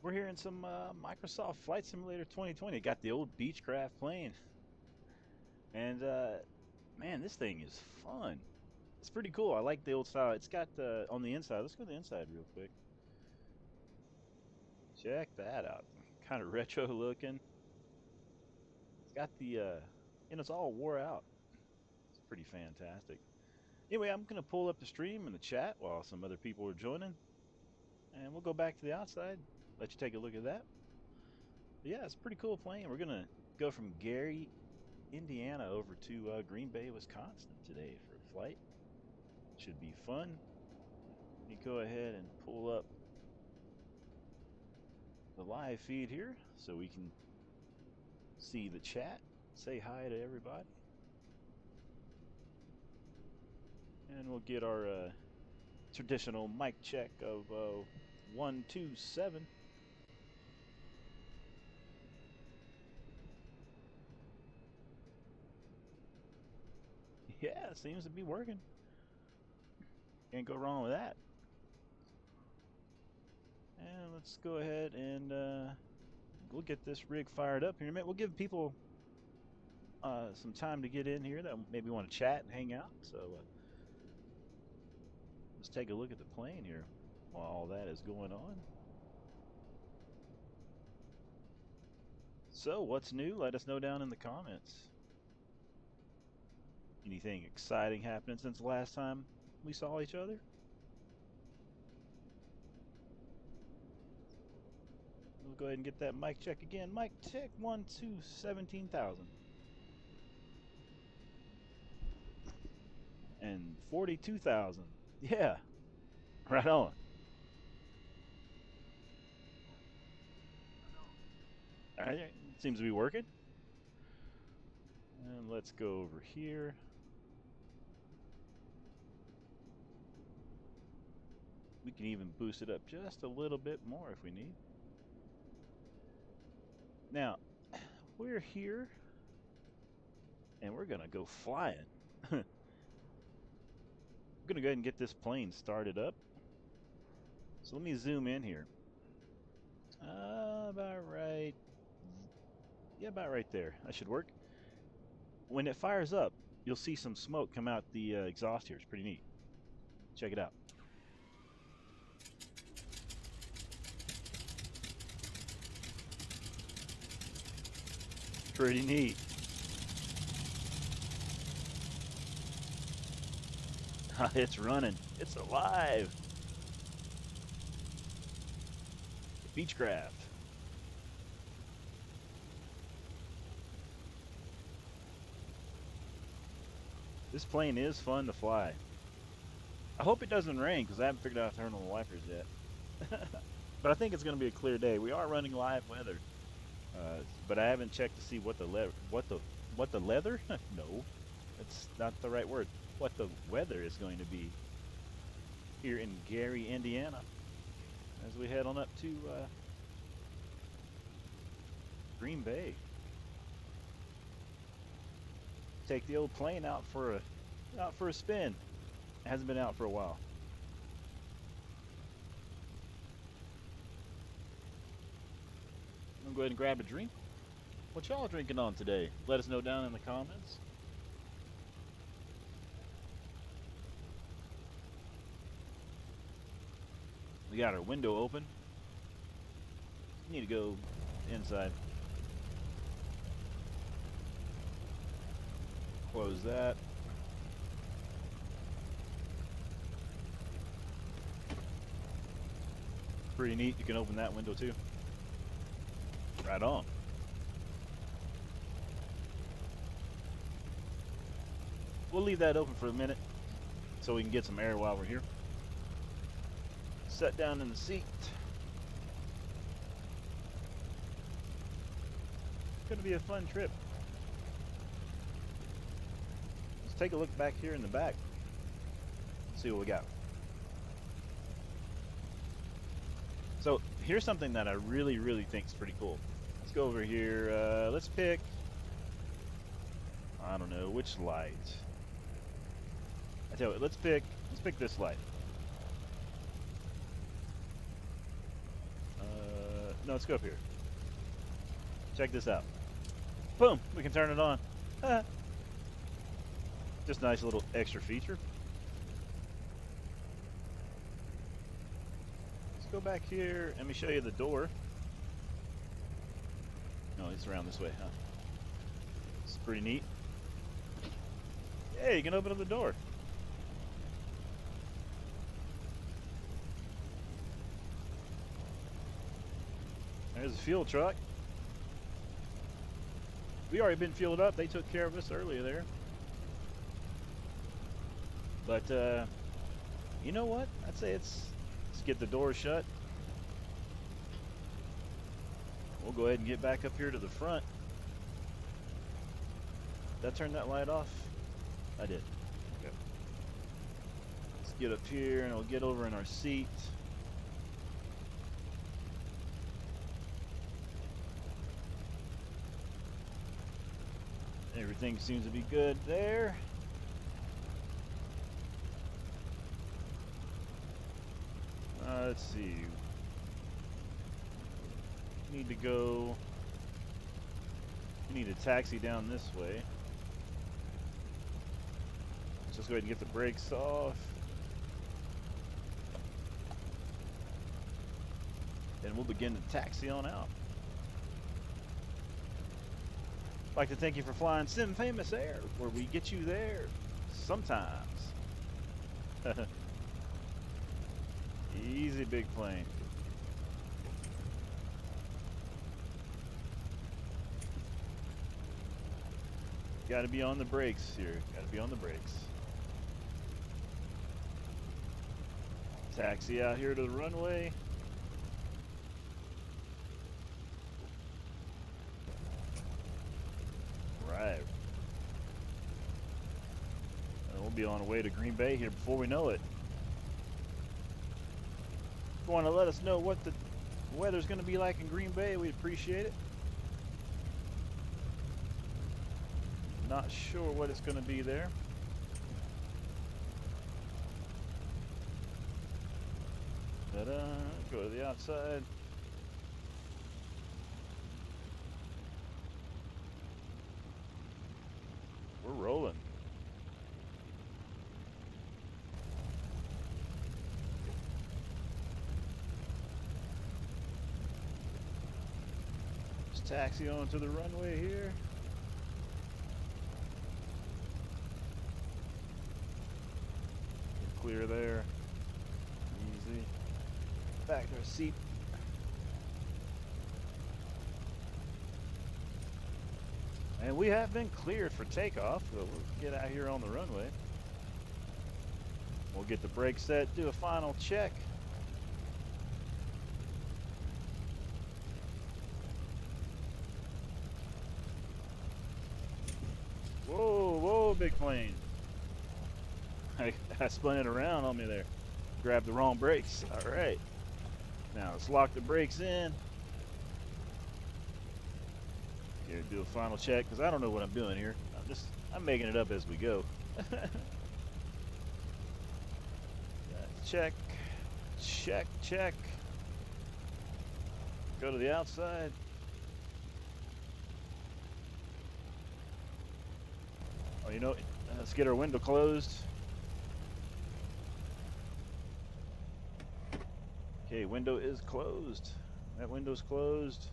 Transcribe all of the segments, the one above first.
We're here in some Microsoft Flight Simulator 2020. Got the old Beechcraft plane. And man, this thing is fun. It's pretty cool. I like the old style. It's got on the inside. Let's go to the inside real quick. Check that out. Kind of retro looking. It's got the, and it's all wore out. It's pretty fantastic. Anyway, I'm going to pull up the stream and the chat while some other people are joining. And we'll go back to the outside. Let you take a look at that. But yeah, it's a pretty cool plane. We're going to go from Gary, Indiana over to Green Bay, Wisconsin today for a flight. Should be fun. Let me go ahead and pull up the live feed here so we can see the chat. Say hi to everybody. And we'll get our traditional mic check of 1, 2, 7. Yeah, it seems to be working. Can't go wrong with that. And let's go ahead and we'll get this rig fired up here in a minute. We'll give people some time to get in here that maybe want to chat and hang out. So let's take a look at the plane here while all that is going on. So what's new? Let us know down in the comments. Anything exciting happening since the last time we saw each other? We'll go ahead and get that mic check again. Mic check 1, 2, 17,000. And 42,000. Yeah, right on. All right, seems to be working. And let's go over here. We can even boost it up just a little bit more if we need. Now, we're here and we're gonna go flying. I'm gonna go ahead and get this plane started up. So let me zoom in here. About right. Yeah, about right there. That should work. When it fires up, you'll see some smoke come out the exhaust here. It's pretty neat. Check it out. Pretty neat. It's running. It's alive. Beechcraft. This plane is fun to fly. I hope it doesn't rain because I haven't figured out how to turn on the wipers yet. But I think it's going to be a clear day. We are running live weather, but I haven't checked to see what the leather? No, that's not the right word. What the weather is going to be here in Gary, Indiana, as we head on up to Green Bay. Take the old plane out for a spin. It hasn't been out for a while. I'm gonna go ahead and grab a drink. What y'all drinking on today? Let us know down in the comments. We got our window open. Need to go inside. Close that. Pretty neat. You can open that window too. Right on. We'll leave that open for a minute so we can get some air while we're here. Sit down in the seat. It's going to be a fun trip. Let's take a look back here in the back. See what we got. So here's something that I really think is pretty cool. Let's go over here. Let's pick, I don't know, which light. I tell you what, let's pick this light. No, let's go up here. Check this out. Boom! We can turn it on. Just a nice little extra feature. Let's go back here. Let me show you the door. No, it's around this way, huh? It's pretty neat. Hey, you can open up the door. There's a fuel truck. We already been fueled up. They took care of us earlier there. But, you know what? I'd say let's get the door shut. We'll go ahead and get back up here to the front. Did I turn that light off? I did. Okay. Let's get up here and we'll get over in our seat. Everything seems to be good there. Let's see. We need a taxi down this way. Let's just go ahead and get the brakes off. And we'll begin to taxi on out. I'd like to thank you for flying Sim-Famous Air, where we get you there sometimes. Easy, big plane. Got to be on the brakes here. Got to be on the brakes. Taxi out here to the runway. Right. And we'll be on our way to Green Bay here before we know it. If you want to let us know what the weather's going to be like in Green Bay, we'd appreciate it. Not sure what it's going to be there. Ta-da! Go to the outside. We're rolling. Just taxi onto the runway here. Clear there. Easy. Back to our seat. And we have been cleared for takeoff. So we'll get out here on the runway. We'll get the brakes set, do a final check. Whoa, whoa, big plane. I spun it around on me there. Grabbed the wrong brakes. All right. Now let's lock the brakes in. Here, do a final check because I don't know what I'm doing here. I'm making it up as we go. Check, check, check. Go to the outside. Oh, you know, let's get our window closed. Okay, window is closed. That window's closed.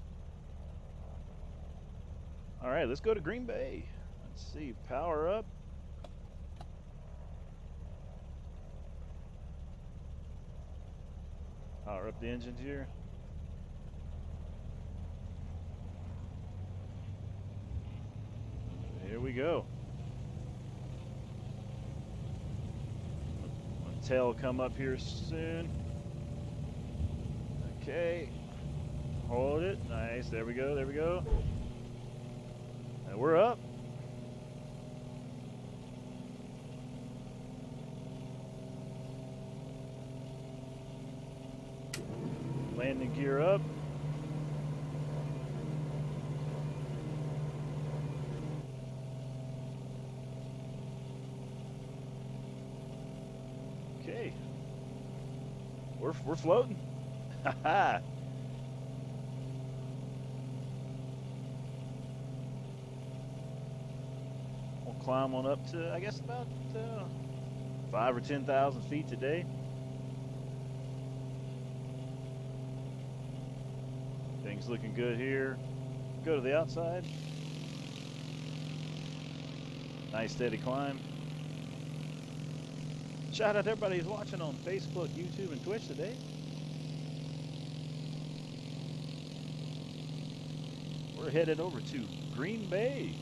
All right, let's go to Green Bay. Let's see, power up. Power up the engines here. Here we go. Tail will come up here soon. Okay, hold it, nice, there we go, there we go. And we're up. Landing gear up. Okay, we're floating. climb on up to, I guess, about 5,000 or 10,000 feet today. Things looking good here. Go to the outside. Nice steady climb. Shout out to everybody who's watching on Facebook, YouTube, and Twitch today. We're headed over to Green Bay,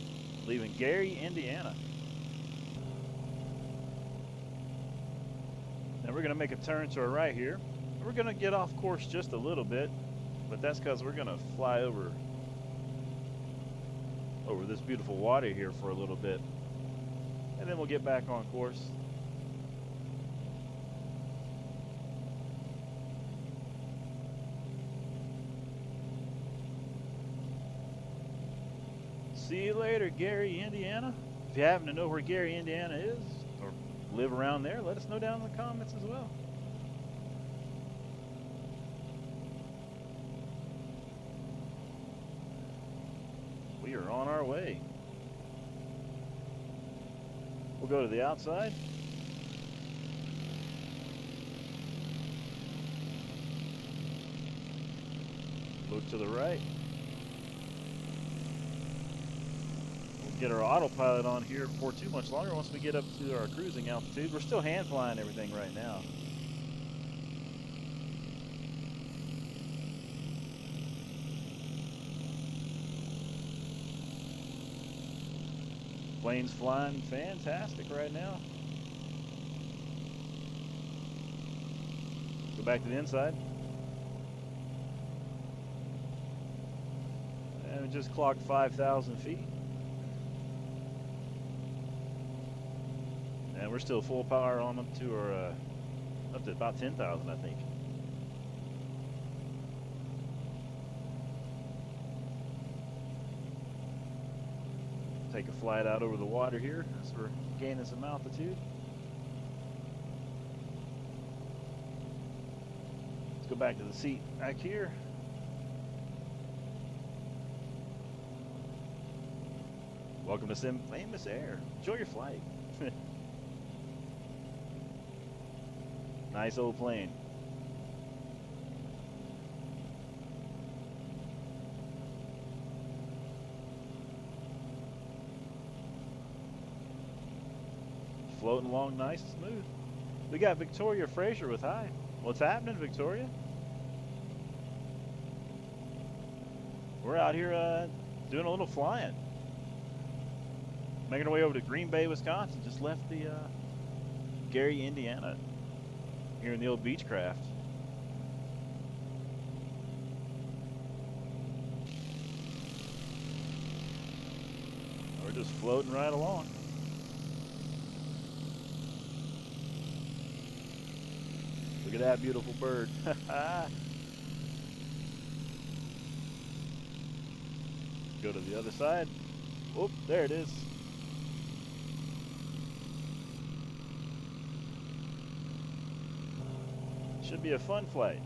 leaving Gary, Indiana. Now we're going to make a turn to our right here. We're going to get off course just a little bit, but that's because we're going to fly over this beautiful water here for a little bit, and then we'll get back on course. See you later, Gary, Indiana. If you happen to know where Gary, Indiana is, or live around there, let us know down in the comments as well. We are on our way. We'll go to the outside. Look to the right. Get our autopilot on here for too much longer once we get up to our cruising altitude. We're still hand flying everything right now. Plane's flying fantastic right now. Go back to the inside. And we just clocked 5,000 feet. And we're still full power on up to our up to about 10,000, I think. Take a flight out over the water here as we're gaining some altitude. Let's go back to the seat back here. Welcome to Sim Famous Air. Enjoy your flight. Nice old plane. Floating along nice and smooth. We got Victoria Fraser with hi. What's happening, Victoria? We're out here doing a little flying. Making our way over to Green Bay, Wisconsin. Just left the Gary, Indiana. Here in the old Beechcraft. We're just floating right along. Look at that beautiful bird. Go to the other side. Whoop, there it is. Should be a fun flight.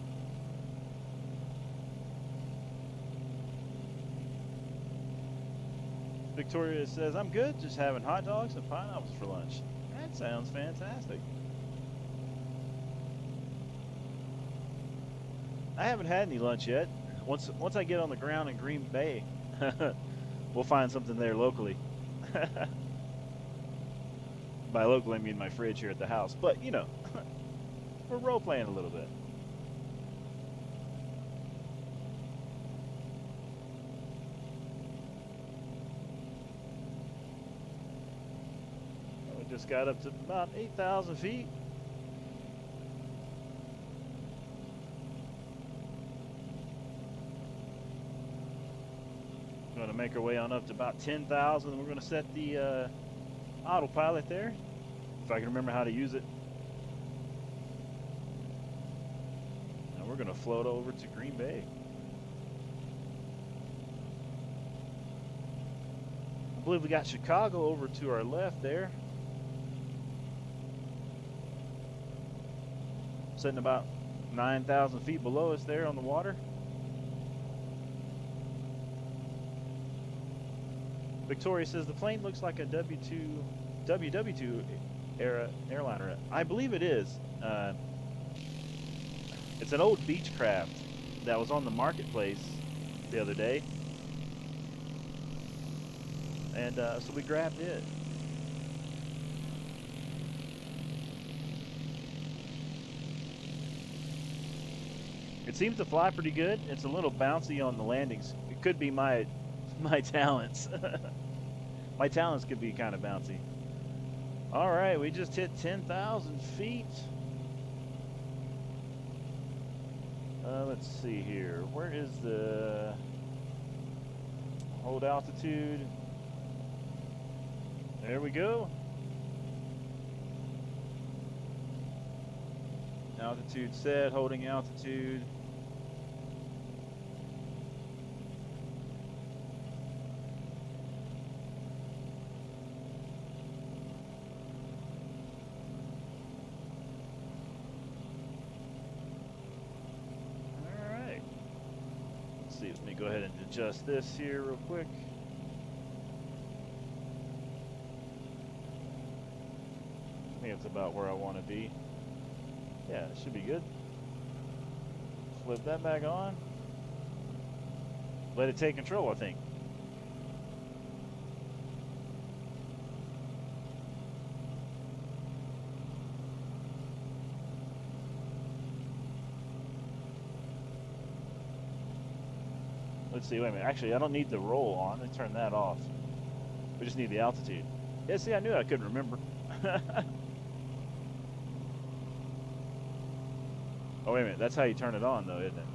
Victoria says, I'm good, just having hot dogs and pineapples for lunch. That sounds fantastic. I haven't had any lunch yet. Once I get on the ground in Green Bay, we'll find something there locally. By locally, I mean my fridge here at the house. But, you know, we're role-playing a little bit. We just got up to about 8,000 feet. We're going to make our way on up to about 10,000, and we're going to set the autopilot there, if I can remember how to use it. And we're going to float over to Green Bay. I believe we got Chicago over to our left there. Sitting about 9,000 feet below us there on the water. Victoria says the plane looks like a WW2 era airliner. I believe it is. It's an old Beechcraft that was on the marketplace the other day, and so we grabbed it. It seems to fly pretty good. It's a little bouncy on the landings. It could be my talents. My talents could be kind of bouncy. All right, we just hit 10,000 feet. Let's see here. Where is the hold altitude? There we go. Altitude set, holding altitude. Let me go ahead and adjust this here real quick. I think it's about where I want to be. Yeah, it should be good. Flip that back on. Let it take control, I think. Let's see, wait a minute. Actually, I don't need the roll on. Let me turn that off. We just need the altitude. Yeah, see, I knew I couldn't remember. Oh, wait a minute. That's how you turn it on, though, isn't it?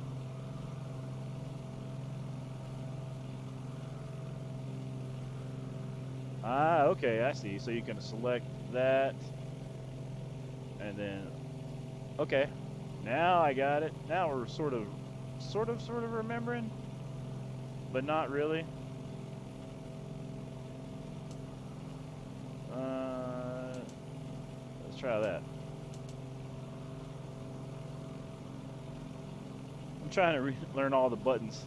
Ah, okay, I see. So you can select that. And then, okay. Now I got it. Now we're sort of remembering. But not really. Let's try that. I'm trying to learn all the buttons.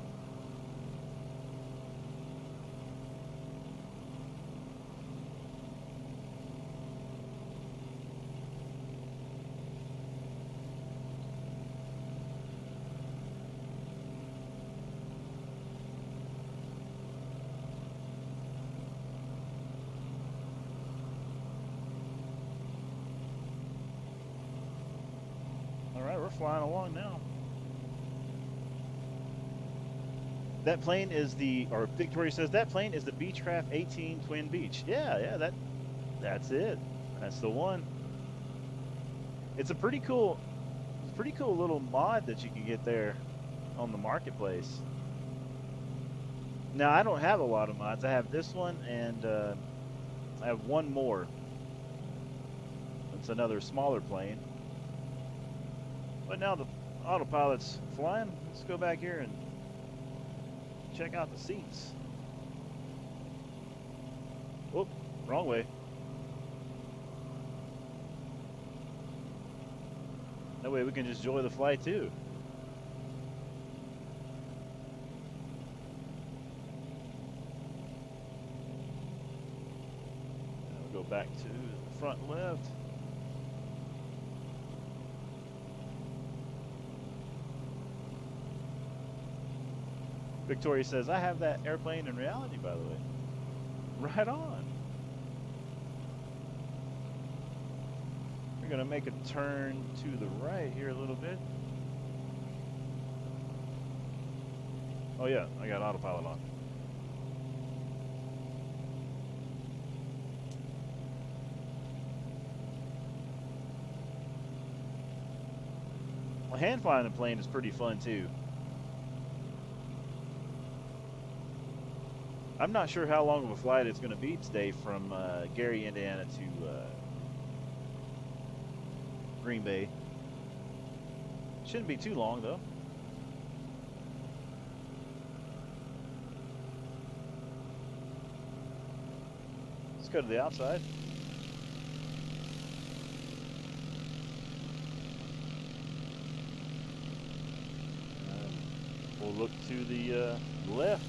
We're flying along now. That plane is the, or Victoria says that plane is the Beechcraft 18 Twin Beech. Yeah, that's it. That's the one. It's a pretty cool little mod that you can get there on the marketplace. Now I don't have a lot of mods. I have this one and I have one more. It's another smaller plane. But now the autopilot's flying. Let's go back here and check out the seats. Whoop, wrong way. That way we can just enjoy the flight too. We'll go back to the front left. Victoria says, I have that airplane in reality, by the way. Right on. We're going to make a turn to the right here a little bit. Oh yeah, I got autopilot on. Well, hand flying a plane is pretty fun too. I'm not sure how long of a flight it's going to be today from Gary, Indiana to Green Bay. Shouldn't be too long though. Let's go to the outside. We'll look to the left.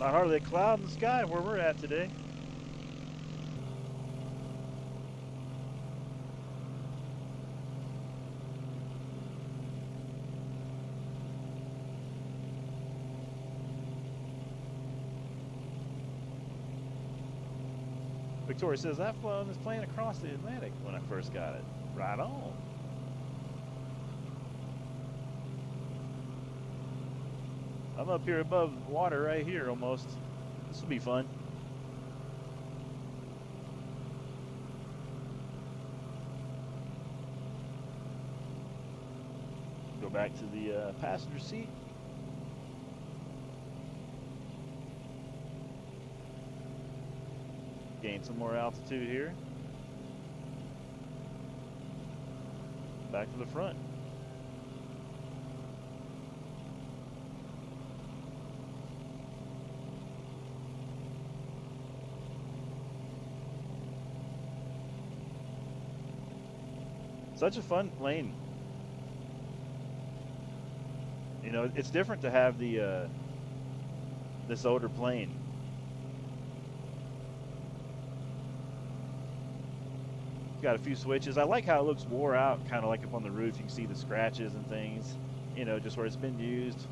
Not hardly a cloud in the sky where we're at today. Victoria says, that flown is playing across the Atlantic when I first got it. Right on. I'm up here above water right here almost. This will be fun. Go back to the passenger seat. Gain some more altitude here. Back to the front. Such a fun plane. You know, it's different to have the this older plane. Got a few switches. I like how it looks wore out, kind of like up on the roof. You can see the scratches and things, you know, just where it's been used.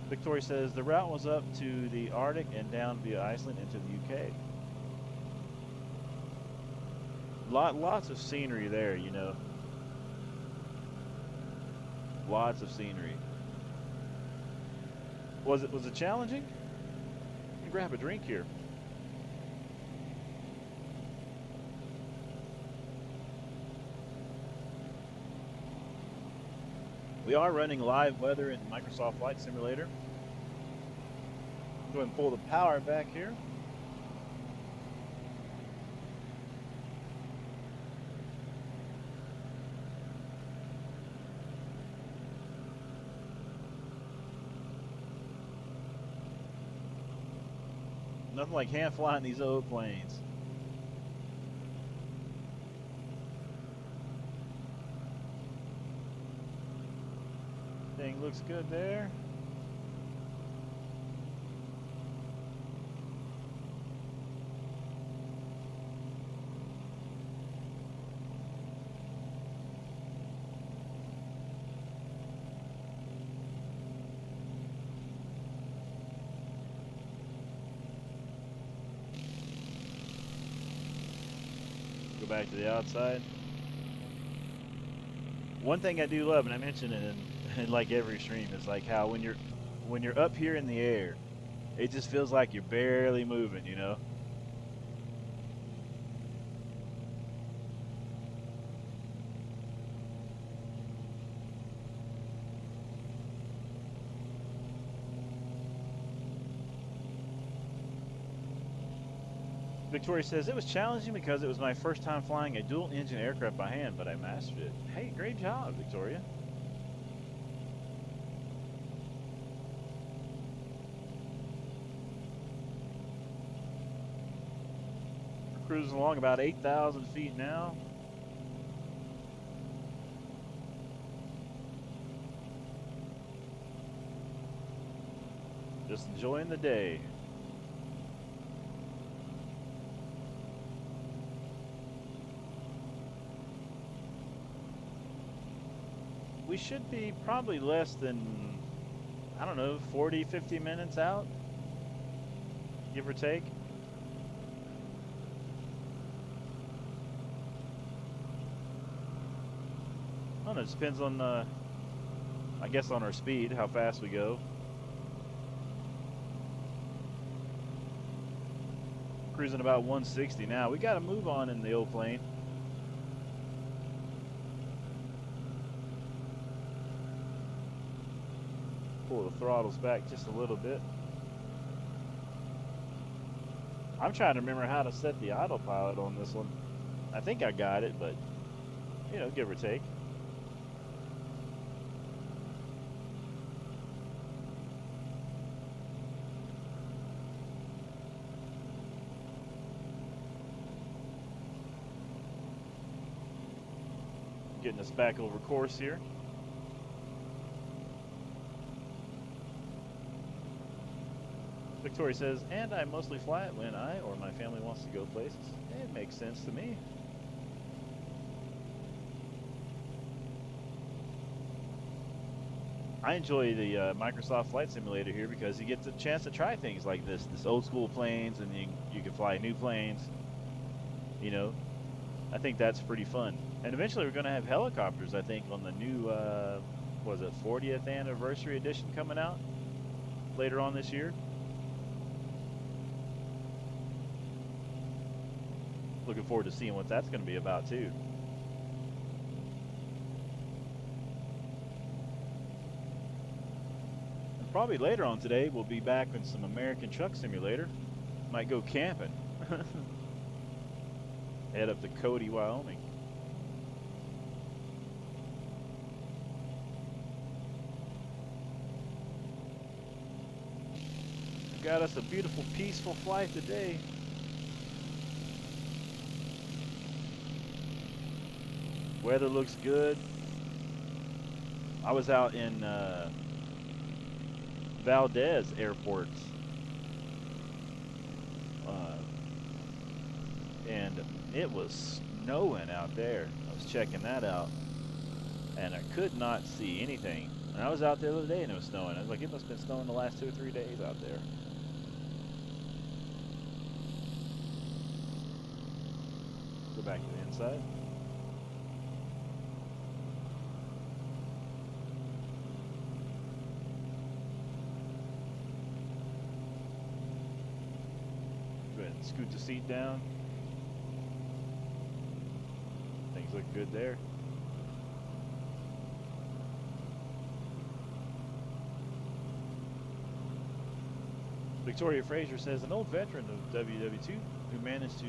Victoria says the route was up to the Arctic and down via Iceland into the UK. Lots of scenery there, you know. Lots of scenery. Was it challenging? Let me grab a drink here. We are running live weather in Microsoft Flight Simulator. Go ahead and pull the power back here. Nothing like hand flying these old planes. Thing looks good there. Back to the outside. One thing I do love, and I mention it in like every stream, is like how when you're up here in the air, it just feels like you're barely moving, you know. Victoria says, it was challenging because it was my first time flying a dual-engine aircraft by hand, but I mastered it. Hey, great job, Victoria. We're cruising along about 8,000 feet now. Just enjoying the day. We should be probably less than, I don't know, 40, 50 minutes out, give or take. I don't know, it depends on, I guess on our speed, how fast we go. Cruising about 160 now. We got to move on in the old plane. Pull the throttles back just a little bit. I'm trying to remember how to set the autopilot on this one. I think I got it, but, you know, give or take. getting us back over course here. Victoria says, and I mostly fly it when I or my family wants to go places. It makes sense to me. I enjoy the Microsoft Flight Simulator here because you get the chance to try things like this old school planes, and you can fly new planes. You know, I think that's pretty fun. And eventually we're going to have helicopters, I think, on the new, was it 40th anniversary edition coming out later on this year. Looking forward to seeing what that's going to be about too. And probably later on today we'll be back in some American Truck Simulator. Might go camping. Head up to Kgyy, Wyoming. Got us a beautiful, peaceful flight today. Weather looks good. I was out in Valdez Airport, and it was snowing out there. I was checking that out, and I could not see anything. And I was out there the other day, and it was snowing. I was like, it must have been snowing the last 2 or 3 days out there. Go back to the inside. Go ahead and scoot the seat down. Things look good there. Victoria Fraser says, an old veteran of WW2 who managed to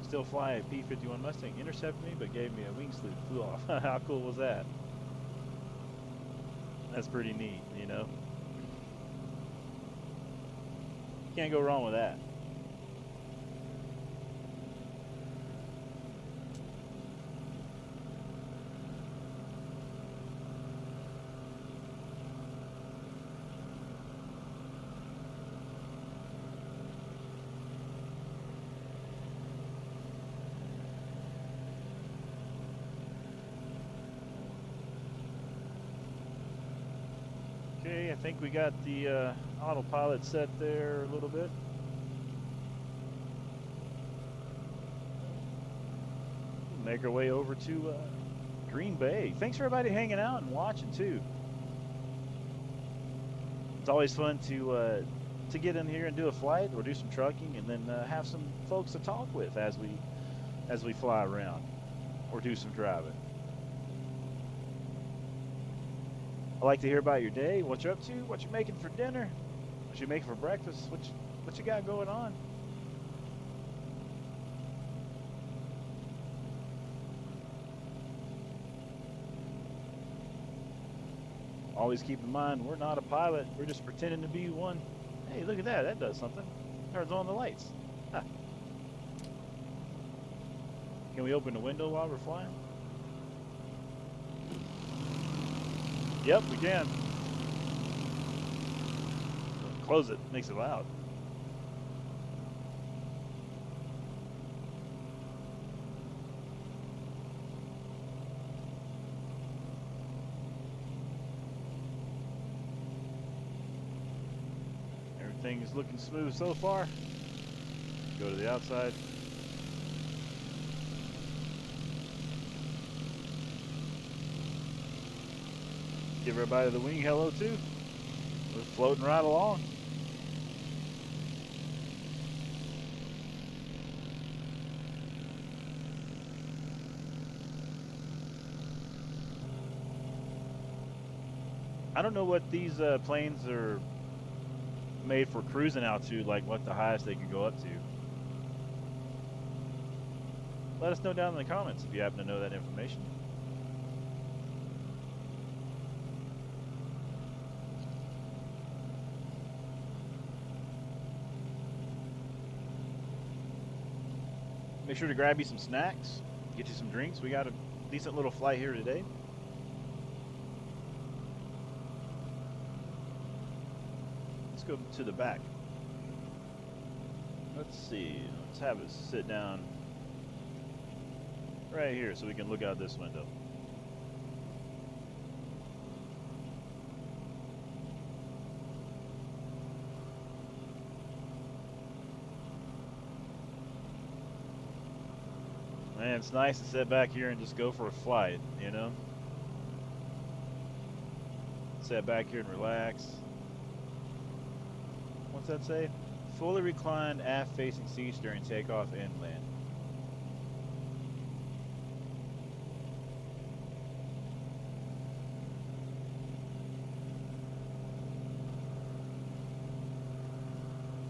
still fly a P-51 Mustang intercepted me but gave me a wing salute, flew off. How cool was that? That's pretty neat, you know? Can't go wrong with that. Okay, I think we got the autopilot set there a little bit. Make our way over to Green Bay. Thanks for everybody hanging out and watching too. It's always fun to get in here and do a flight or do some trucking, and then have some folks to talk with as we fly around or do some driving. I like to hear about your day, what you're up to, what you're making for dinner, what you're making for breakfast, what you got going on. Always keep in mind, we're not a pilot, we're just pretending to be one. Hey, look at that, that does something. Turns on the lights. Ah. Can we open the window while we're flying? Yep, we can. Close it, makes it loud. Everything is looking smooth so far. Go to the outside. Give everybody the wing hello too. We're floating right along. I don't know what these planes are made for cruising out to, like what the highest they can go up to. Let us know down in the comments if you happen to know that information. Make sure to grab you some snacks. get you some drinks. We got a decent little flight here today. Let's go to the back. Let's see. Let's have it sit down right here so we can look out this window. Man, it's nice to sit back here and just go for a flight, you know? Sit back here and relax. What's that say? Fully reclined aft-facing seats during takeoff and land.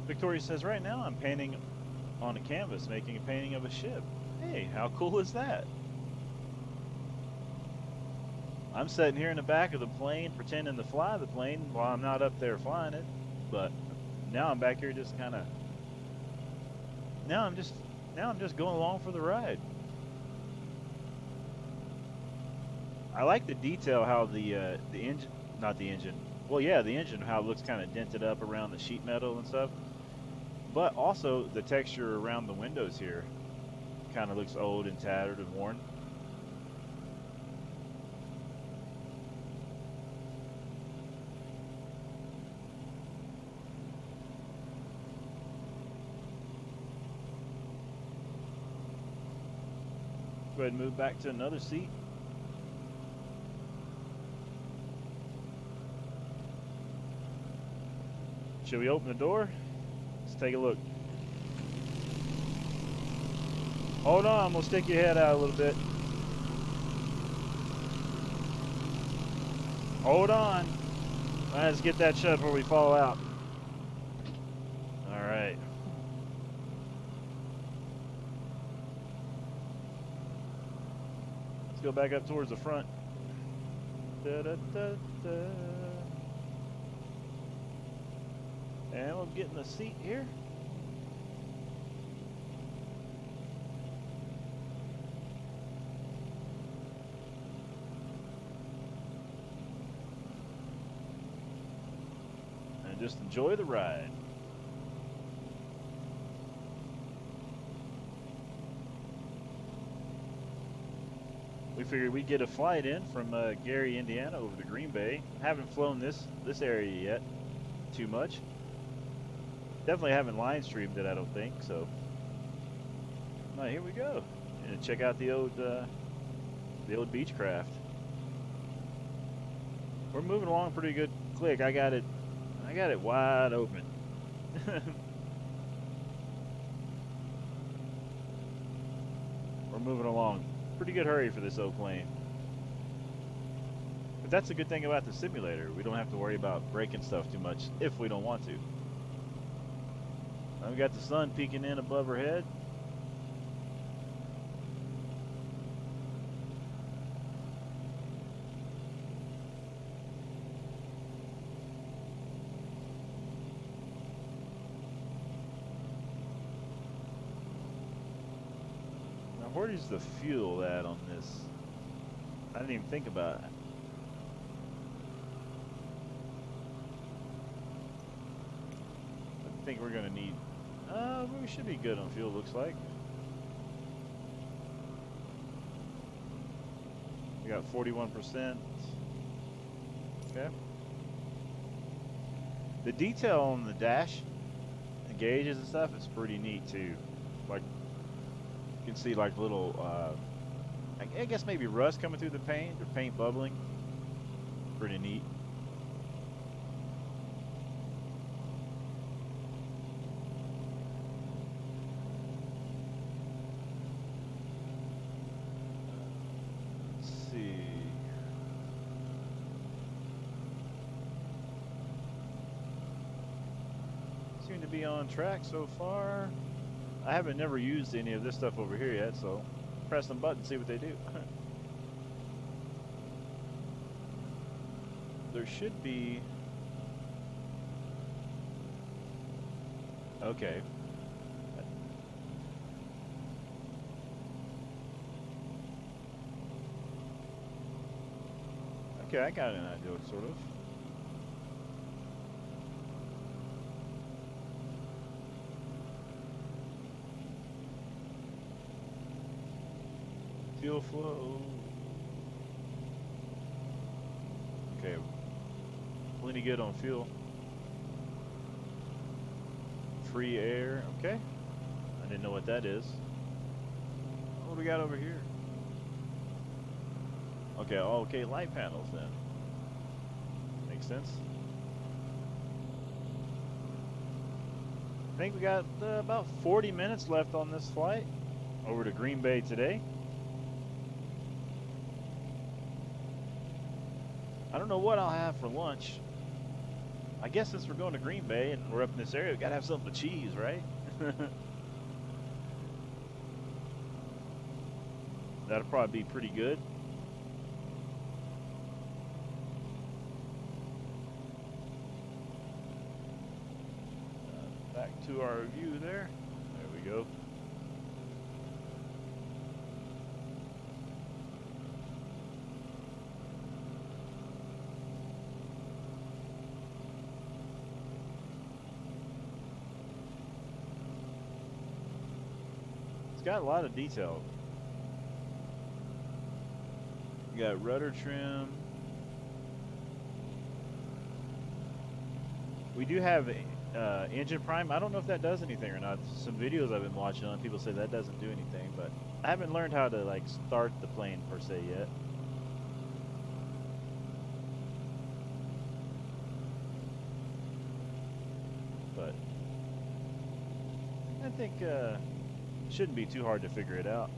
Victoria says, right now I'm painting on a canvas, making a painting of a ship. Hey, how cool is that? I'm sitting here in the back of the plane pretending to fly the plane while I'm not up there flying it. But now I'm back here just kind of, now I'm just going along for the ride. I like the detail how the engine, not the engine, well yeah, the engine, how it looks kind of dented up around the sheet metal and stuff. But also the texture around the windows here kind of looks old and tattered and worn. Go ahead and move back to another seat. Should we open the door? Let's take a look. Hold on, I'm gonna stick your head out a little bit. Hold on. Let's get that shut before we fall out. All right. Let's go back up towards the front. Da, da, da, da. And we'll get in the seat here. And just enjoy the ride. We figured we'd get a flight in from Gary, Indiana over to Green Bay. Haven't flown this area yet too much. Definitely haven't line streamed it, I don't think, so. All right, here we go. And check out the old Beechcraft. We're moving along pretty good click. I got it wide open. We're moving along. Pretty good hurry for this old plane. But that's a good thing about the simulator. We don't have to worry about breaking stuff too much if we don't want to. Now we got the sun peeking in above our head. Now where's the fuel at on this? I didn't even think about it. I think we're gonna need, we should be good on fuel, looks like. We got 41%. Okay. The detail on the dash, the gauges and stuff, is pretty neat too. Like, you can see like little, I guess maybe rust coming through the paint, or paint bubbling. Pretty neat. To be on track so far. I haven't never used any of this stuff over here yet, so press some buttons, see what they do. There should be, okay. Okay, I got an idea, sort of. Fuel flow. Okay, plenty good on fuel. Free air, okay. I didn't know what that is. What do we got over here? Okay, oh, okay, light panels then. Makes sense. I think we got about 40 minutes left on this flight over to Green Bay today. I don't know what I'll have for lunch. I guess since we're going to Green Bay and we're up in this area, we gotta have something to cheese, right? That'll probably be pretty good. Back to our view there. There we go. It's got a lot of detail. You got rudder trim. We do have engine prime. I don't know if that does anything or not. Some videos I've been watching on people say that doesn't do anything, but I haven't learned how to like start the plane per se yet. But I think shouldn't be too hard to figure it out.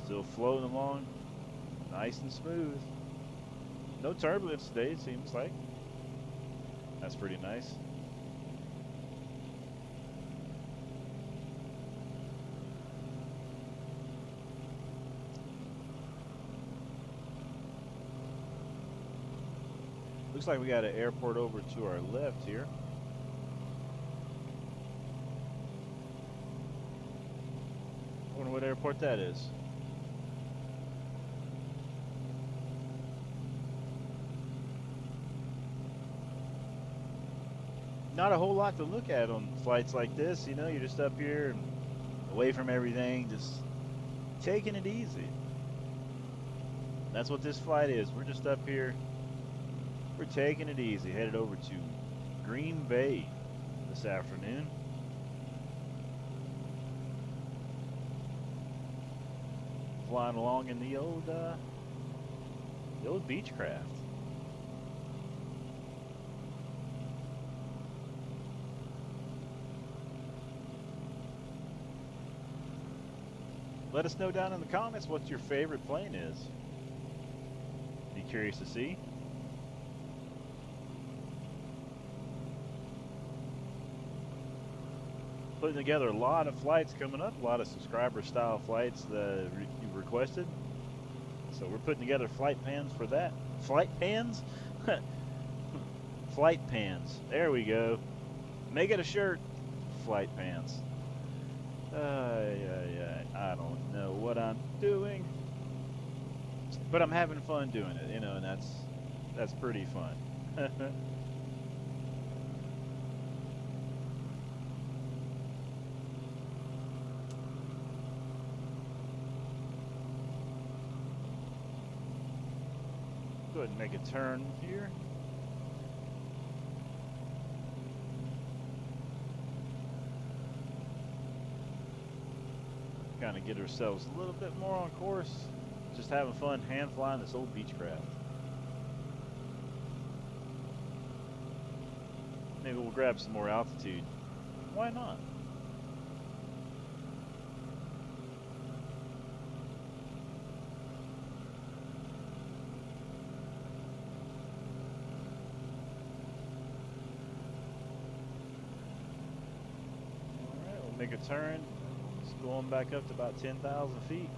Still floating along, nice and smooth. No turbulence today, it seems like. That's pretty nice. Looks like we got an airport over to our left here. I wonder what airport that is. Not a whole lot to look at on flights like this, you know, you're just up here and away from everything, just taking it easy. That's what this flight is. We're just up here. We're taking it easy, headed over to Green Bay this afternoon. Flying along in the old Beechcraft. Let us know down in the comments what your favorite plane is. Be curious to see. Putting together a lot of flights coming up, a lot of subscriber style flights that you've requested. So we're putting together flight pans for that. Flight pans? Flight pans. There we go. Make it a shirt. Flight pans. I don't know what I'm doing, but I'm having fun doing it, you know, and that's pretty fun. Go ahead and make a turn here. Kind of get ourselves a little bit more on course. Just having fun hand flying this old Beechcraft. Maybe we'll grab some more altitude. Why not? All right, we'll make a turn. It's going back up to about 10,000 feet.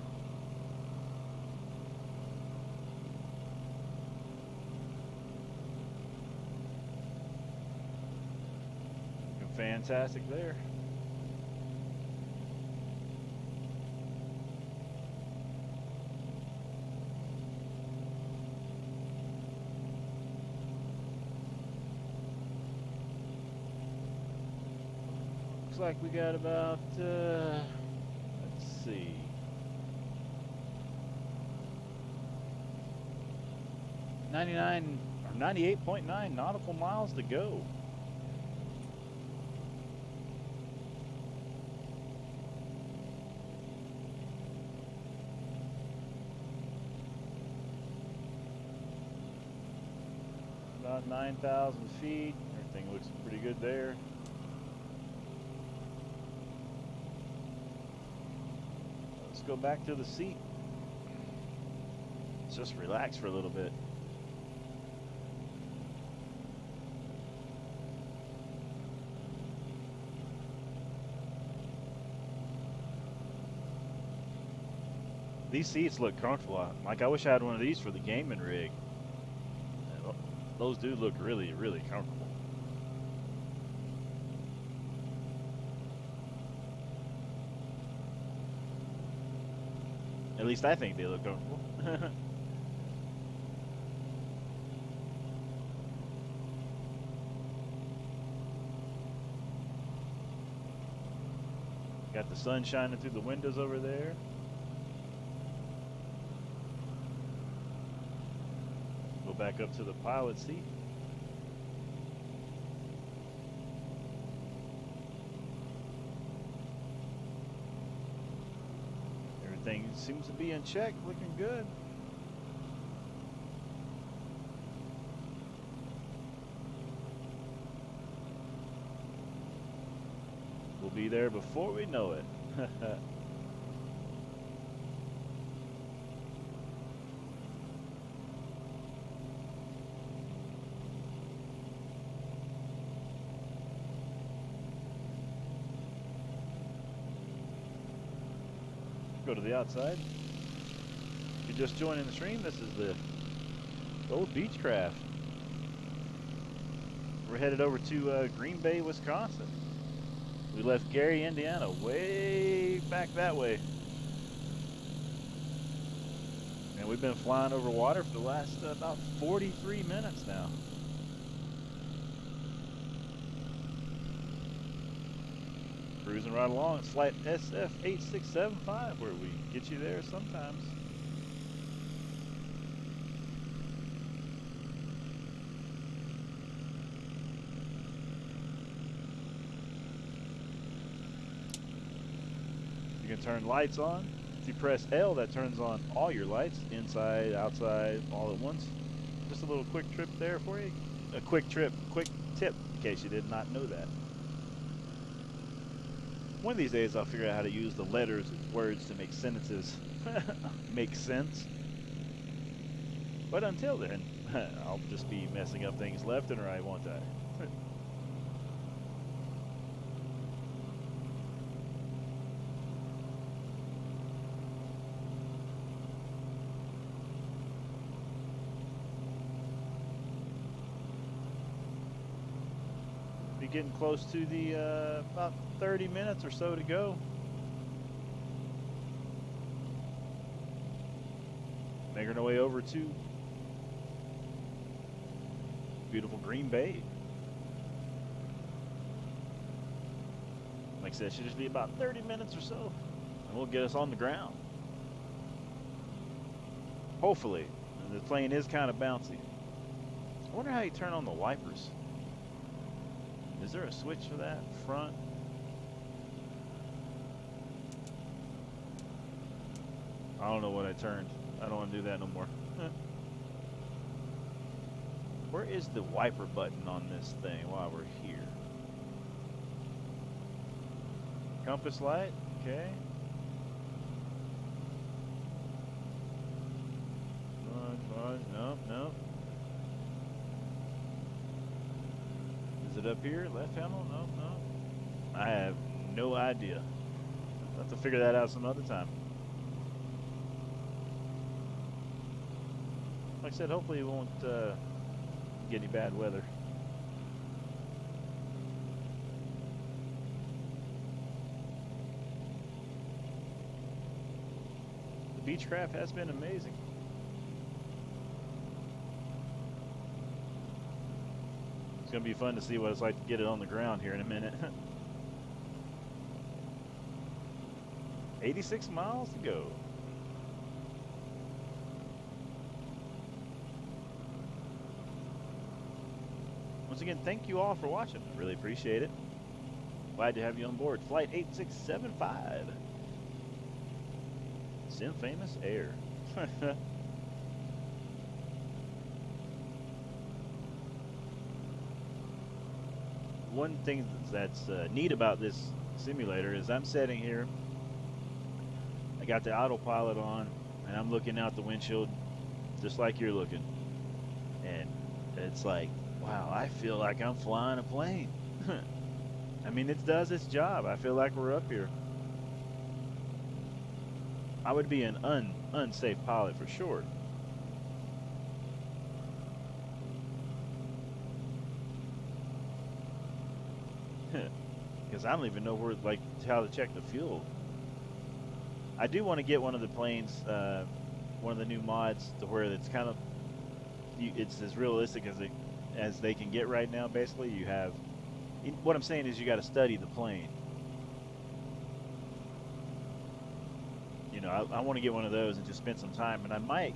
fantastic there. Looks like we got about, let's see, 99 or 98.9 nautical miles to go. About 9,000 feet. Everything looks pretty good there. Let's go back to the seat. Let's just relax for a little bit. These seats look comfortable. Like, I wish I had one of these for the gaming rig. Those do look really, really comfortable. At least I think they look comfortable. Got the sun shining through the windows over there. Go back up to the pilot seat. Everything seems to be in check, looking good. We'll be there before we know it. Go to the outside. If you're just joining the stream, this is the old Beechcraft. We're headed over to Green Bay, Wisconsin. We left Gary, Indiana, way back that way. And we've been flying over water for the last about 43 minutes now. Cruising right along, flight SF8675, where we get you there sometimes. You can turn lights on. If you press L, that turns on all your lights, inside, outside, all at once. Just a little quick trip there for you. A quick tip, in case you did not know that. One of these days I'll figure out how to use the letters and words to make sentences make sense. But until then, I'll just be messing up things left and right, won't I? Be getting close to the about 30 minutes or so to go. Making our way over to beautiful Green Bay. Like I said, it should just be about 30 minutes or so, and we'll get us on the ground. Hopefully. The plane is kind of bouncy. I wonder how you turn on the wipers. Is there a switch for that front? I don't know what I turned. I don't want to do that no more. Where is the wiper button on this thing while we're here? Compass light, okay. Nope, nope. Is it up here? Left handle? Nope, nope. I have no idea. I'll have to figure that out some other time. Like I said, hopefully we won't get any bad weather. Beechcraft has been amazing. It's going to be fun to see what it's like to get it on the ground here in a minute. 86 miles to go. Once again, thank you all for watching. I really appreciate it. Glad to have you on board. Flight 8675. Famous Air. One thing that's neat about this simulator is I'm sitting here, I got the autopilot on, and I'm looking out the windshield just like you're looking. And it's like, wow, I feel like I'm flying a plane. I mean, it does its job. I feel like we're up here. I would be an unsafe pilot for sure. Because I don't even know where, like, how to check the fuel. I do want to get one of the planes, one of the new mods, to where it's kind of, it's as realistic as they can get right now. Basically, you have, what I'm saying is you got to study the plane. You know, I want to get one of those and just spend some time. And I might,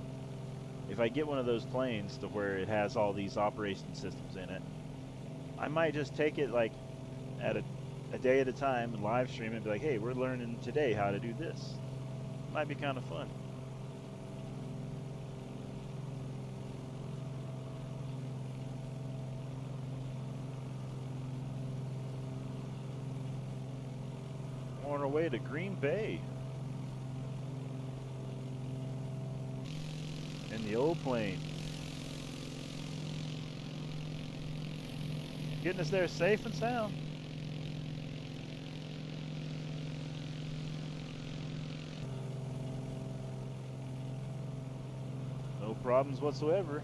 if I get one of those planes to where it has all these operation systems in it, I might just take it like at a day at a time and live stream it and be like, hey, we're learning today how to do this. Might be kind of fun. On our way to Green Bay. In the old plane. Getting us there safe and sound. No problems whatsoever.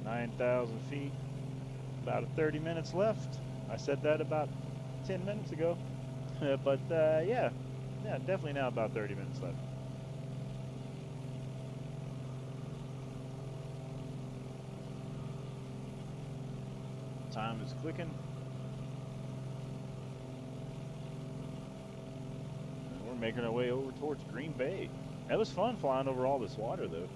$9,000 feet. About 30 minutes left. I said that about 10 minutes ago. But yeah, definitely now about 30 minutes left. Time is clicking. We're making our way over towards Green Bay. That was fun flying over all this water, though.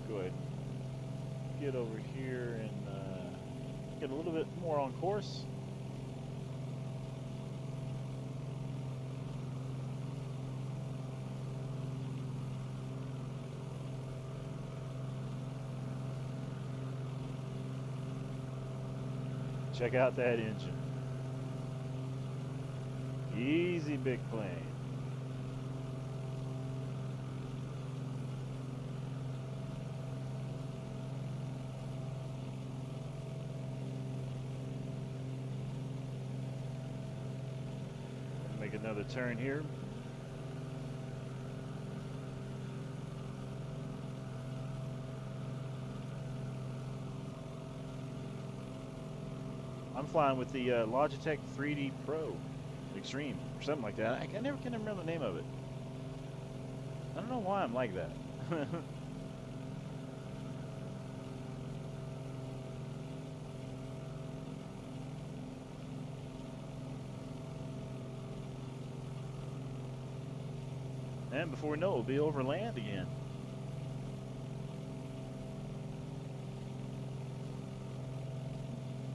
Go ahead and get over here and get a little bit more on course. Check out that engine. Easy, big plane. Make another turn here. I'm flying with the Logitech 3D Pro Extreme or something like that. I never can remember the name of it. I don't know why I'm like that. And before we know it, we'll be over land again.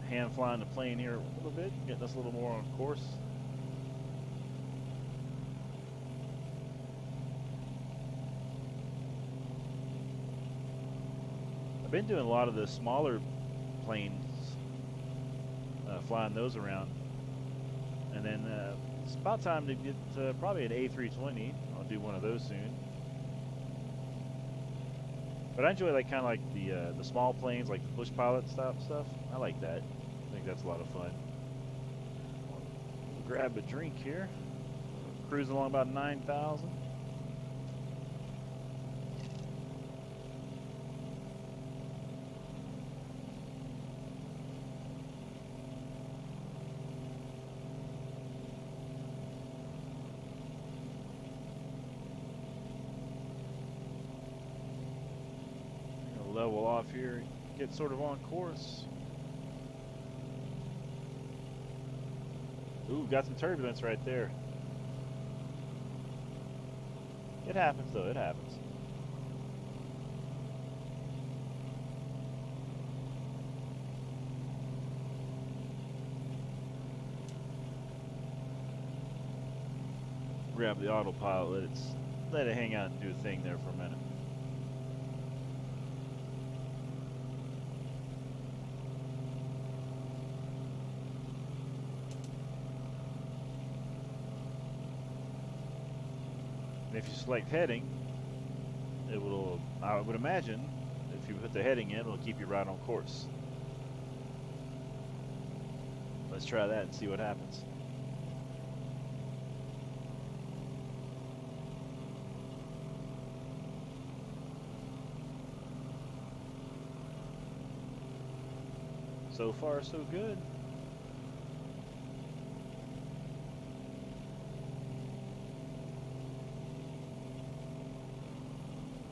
Hand flying the plane here a little bit, getting us a little more on course. I've been doing a lot of the smaller planes, flying those around. And then it's about time to get probably an A320. I'll do one of those soon. But I enjoy like kind of like the small planes, like the push pilot stuff. I like that. I think that's a lot of fun. We'll grab a drink here. Cruising along about 9,000. Level off here, get sort of on course. Ooh, got some turbulence right there. It happens though, it happens. Grab the autopilot, let it hang out and do a thing there for a minute. And if you select heading, it will, I would imagine, if you put the heading in, it'll keep you right on course. Let's try that and see what happens. So far, so good.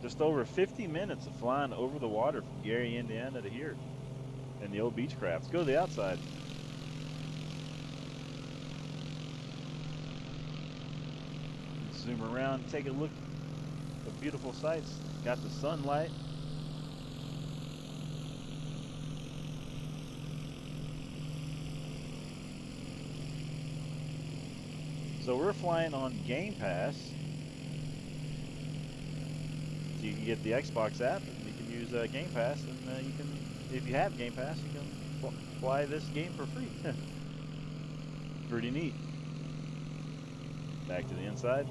Just over 50 minutes of flying over the water from Gary, Indiana to here in the old Beechcraft. Let's go to the outside. Zoom around, take a look at the beautiful sights. Got the sunlight. So we're flying on Game Pass. So you can get the Xbox app and you can use Game Pass, and you can, if you have Game Pass, you can fly this game for free. Pretty neat. Back to the inside.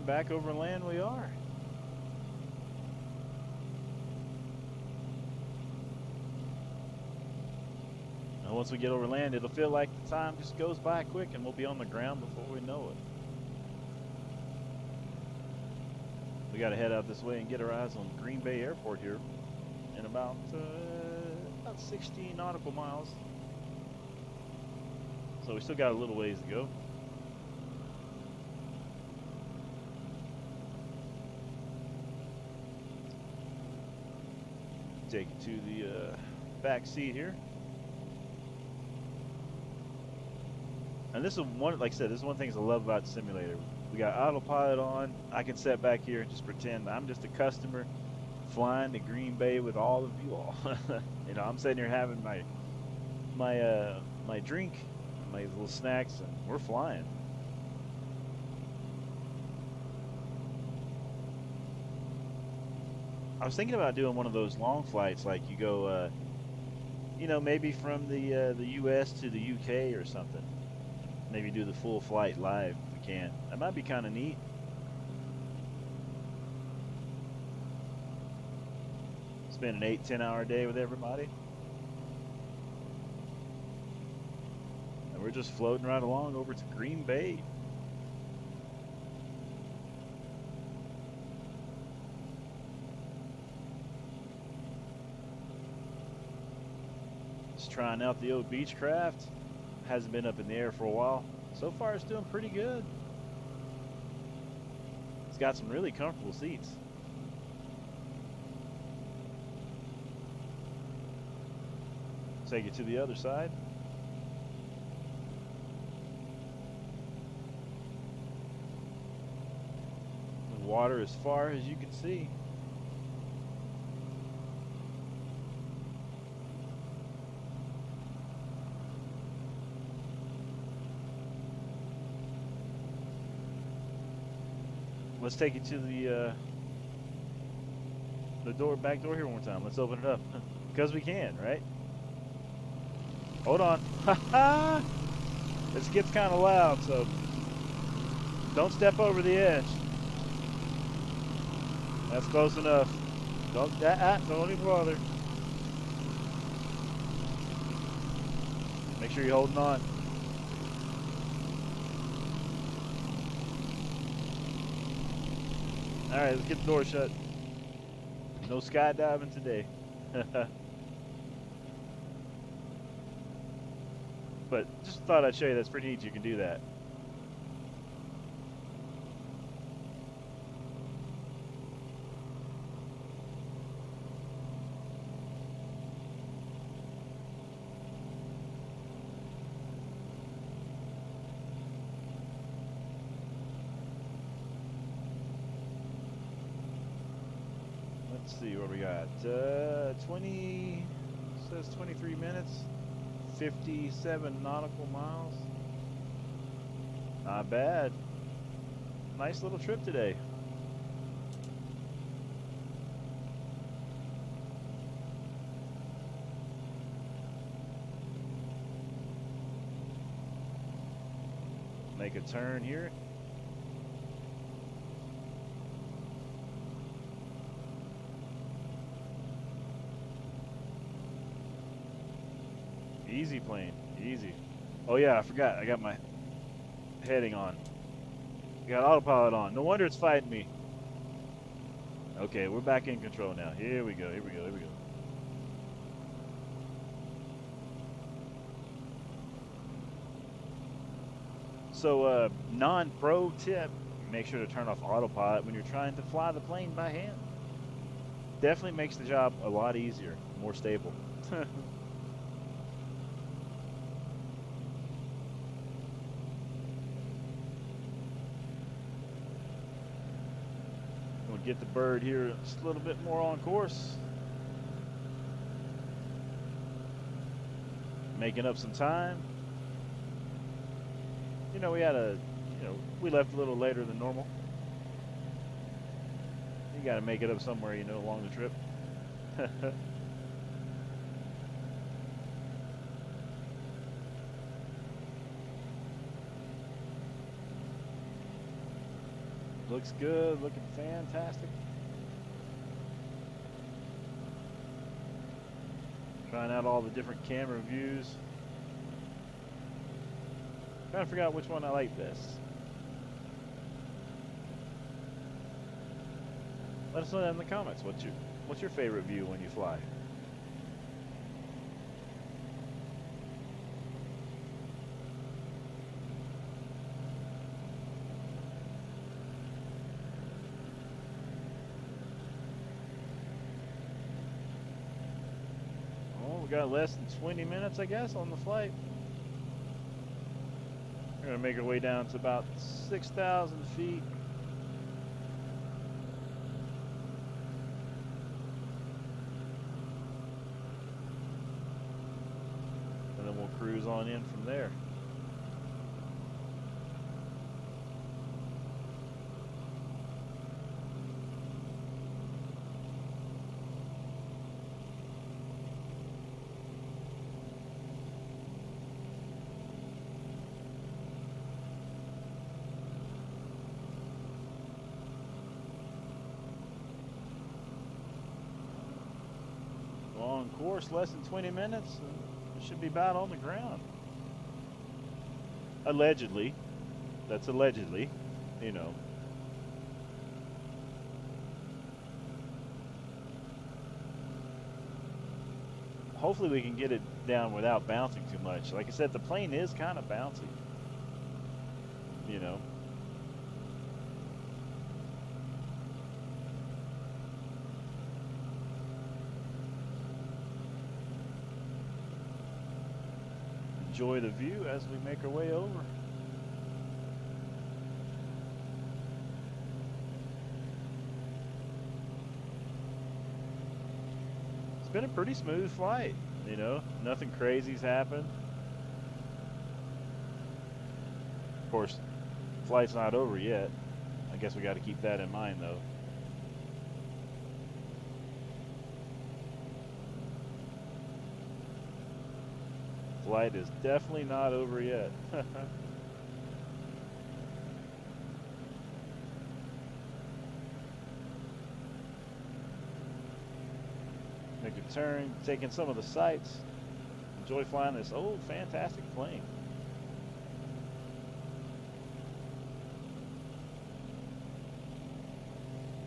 Back over land we are. Now once we get over land, it'll feel like the time just goes by quick and we'll be on the ground before we know it. We got to head out this way and get our eyes on Green Bay Airport here in about 60 nautical miles. So we still got a little ways to go. Take it to the back seat here. And this is one, like I said, this is one of the things I love about the simulator. We got autopilot on. I can sit back here and just pretend I'm just a customer flying to Green Bay with all of you all. You know, I'm sitting here having my drink, my little snacks, and we're flying. I was thinking about doing one of those long flights, like you go, you know, maybe from the U.S. to the U.K. or something. Maybe do the full flight live if we can. That might be kind of neat. Spend an 8-10 hour day with everybody. And we're just floating right along over to Green Bay. Trying out the old Beechcraft. Hasn't been up in the air for a while. So far it's doing pretty good. It's got some really comfortable seats. Take it to the other side. The water as far as you can see. Let's take it to the the back door here one more time. Let's open it up. Because we can, right? Hold on. Ha This gets kind of loud, so don't step over the edge. That's close enough. Don't even bother. Make sure you're holding on. Alright, let's get the door shut. No skydiving today. But just thought I'd show you that's pretty neat. You can do that. Let's see what we got. 20 says 23 minutes, 57 nautical miles. Not bad. Nice little trip today. Make a turn here. Easy plane, easy. Oh yeah, I forgot. I got my heading on. I got autopilot on. No wonder it's fighting me. Okay, we're back in control now. Here we go, here we go, here we go. So, non-pro tip, make sure to turn off autopilot when you're trying to fly the plane by hand. Definitely makes the job a lot easier, more stable. We'll get the bird here just a little bit more on course. Making up some time. You know, we left a little later than normal. You got to make it up somewhere, you know, along the trip. Looks good, looking fantastic. Trying out all the different camera views. Trying to figure out which one I like best. Let us know that in the comments. What's your favorite view when you fly? We got less than 20 minutes, I guess, on the flight. We're going to make our way down to about 6,000 feet. And then we'll cruise on in from there. On course, less than 20 minutes, it should be about on the ground. Allegedly. That's allegedly, you know. Hopefully we can get it down without bouncing too much. Like I said, the plane is kind of bouncy, you know. Enjoy the view as we make our way over. It's been a pretty smooth flight, you know, nothing crazy's happened. Of course, flight's not over yet. I guess we got to keep that in mind though. flight is definitely not over yet. Make a turn, taking some of the sights. Enjoy flying this old fantastic plane.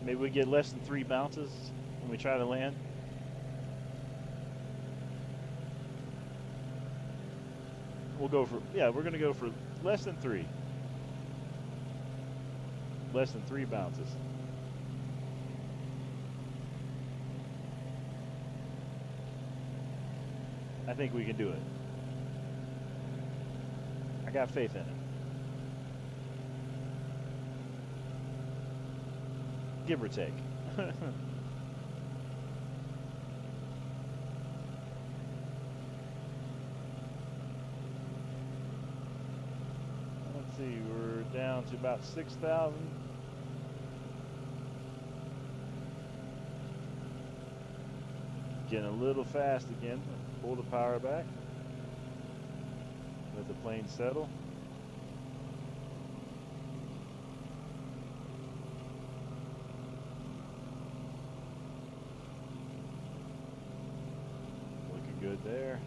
Maybe we get less than 3 bounces when we try to land. We'll go for, yeah, we're gonna go for less than 3. Less than 3 bounces. I think we can do it. I got faith in it. Give or take. Let's see, we're down to about 6,000. Getting a little fast again. Pull the power back. Let the plane settle. Looking good there.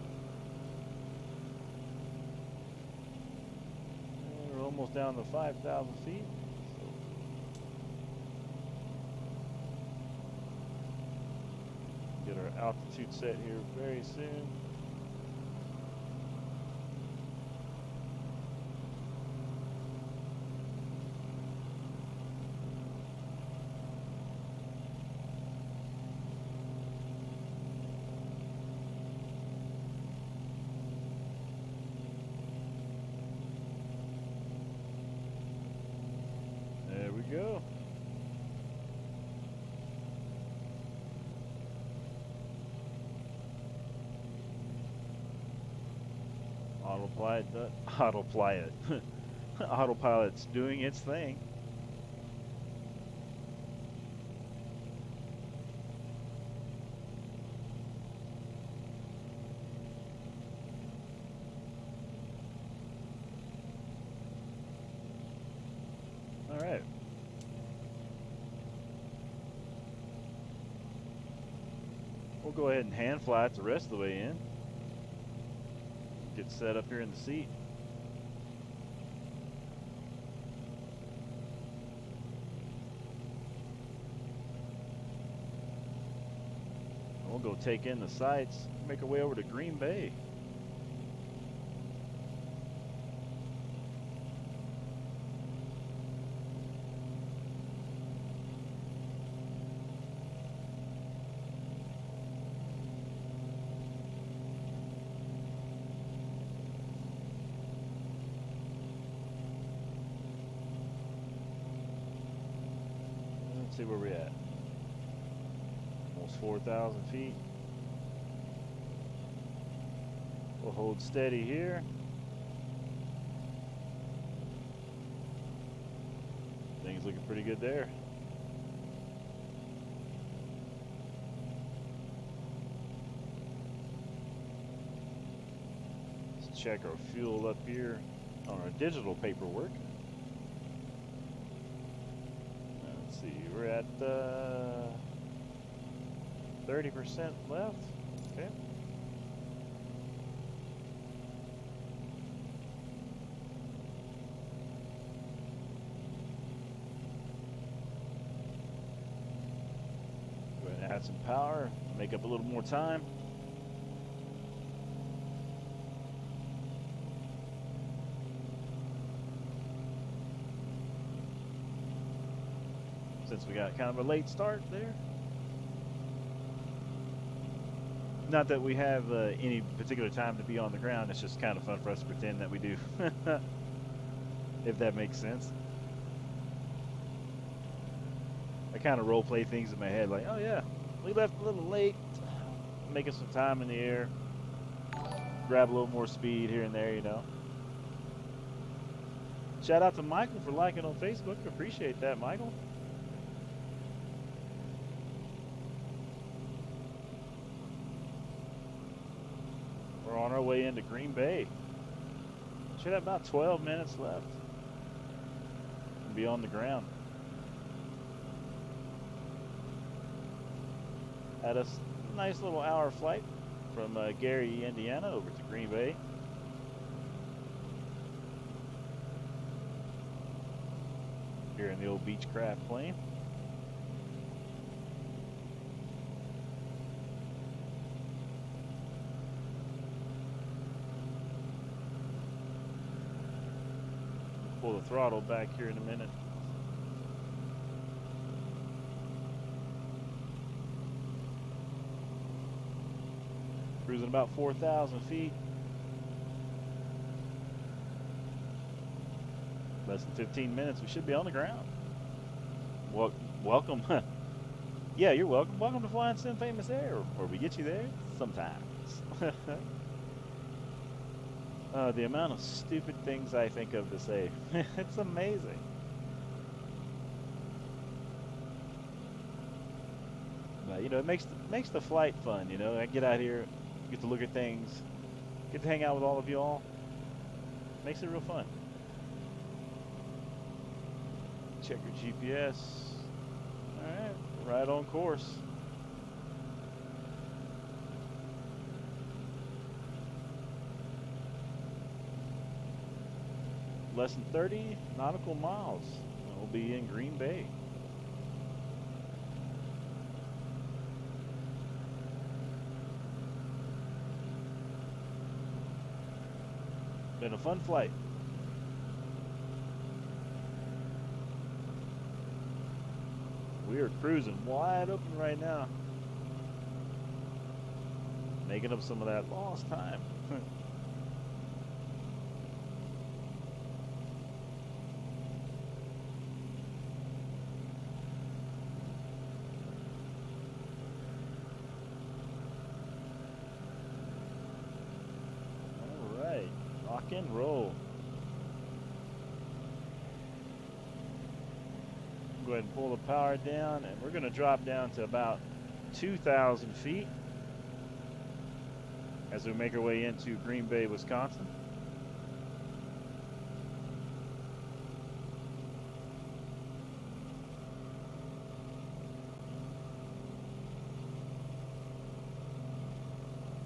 And we're almost down to 5,000 feet. Get our altitude set here very soon. There we go. Autopilot's doing its thing. All right. We'll go ahead and hand fly it the rest of the way in. Get set up here in the seat. We'll go take in the sights, make our way over to Green Bay. Let's see where we're at. Almost 4,000 feet. We'll hold steady here. Things looking pretty good there. Let's check our fuel up here on our digital paperwork. Let's see, we're at 30% left. Okay. Go ahead and add some power, make up a little more time. Since we got kind of a late start there. Not that we have any particular time to be on the ground, it's just kind of fun for us to pretend that we do. If that makes sense. I kind of role play things in my head like, oh yeah, we left a little late, making some time in the air, grab a little more speed here and there, you know. Shout out to Michael for liking on Facebook, appreciate that, Michael. We're on our way into Green Bay. Should have about 12 minutes left and be on the ground. Had a nice little hour flight from Kgyy, Indiana over to Green Bay. Here in the old Beechcraft plane. Pull the throttle back here in a minute. Cruising about 4,000 feet. Less than 15 minutes, we should be on the ground. Welcome. Yeah, you're welcome. Welcome to Flying Sim Famous Air, where we get you there sometimes. The amount of stupid things I think of to say. It's amazing. But, you know, it makes the flight fun, you know. I get out here, get to look at things, get to hang out with all of y'all. Makes it real fun. Check your GPS. Alright, right on course. Less than 30 nautical miles. And we'll be in Green Bay. Been a fun flight. We are cruising wide open right now. Making up some of that lost time. Alright, rock and roll. Go ahead and pull the power down, and we're going to drop down to about 2,000 feet as we make our way into Green Bay, Wisconsin.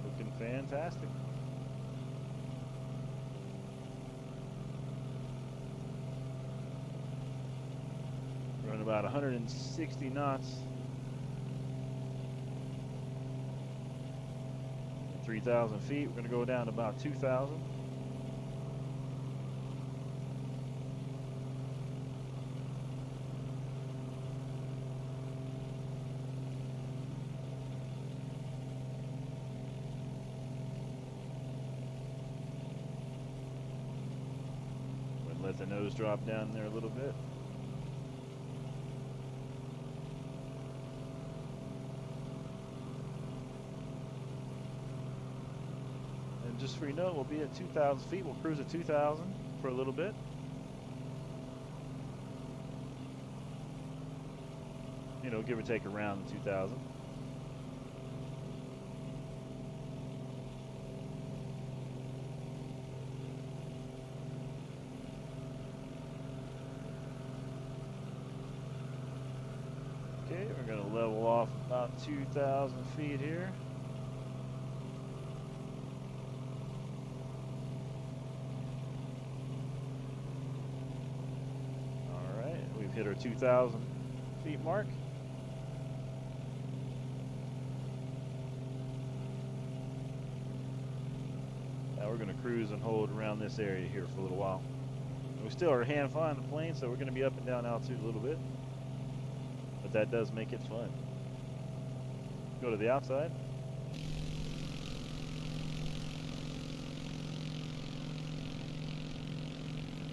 Looking fantastic. Running about 160 knots. 3,000 feet. We're going to go down to about 2,000. Let the nose drop down there a little bit. Just for you know, we'll be at 2,000 feet. We'll cruise at 2,000 for a little bit. You know, give or take around 2,000. Okay, we're going to level off about 2,000 feet here. Hit our 2,000 feet mark. Now we're going to cruise and hold around this area here for a little while. We still are hand flying the plane, so we're going to be up and down altitude a little bit. But that does make it fun. Go to the outside.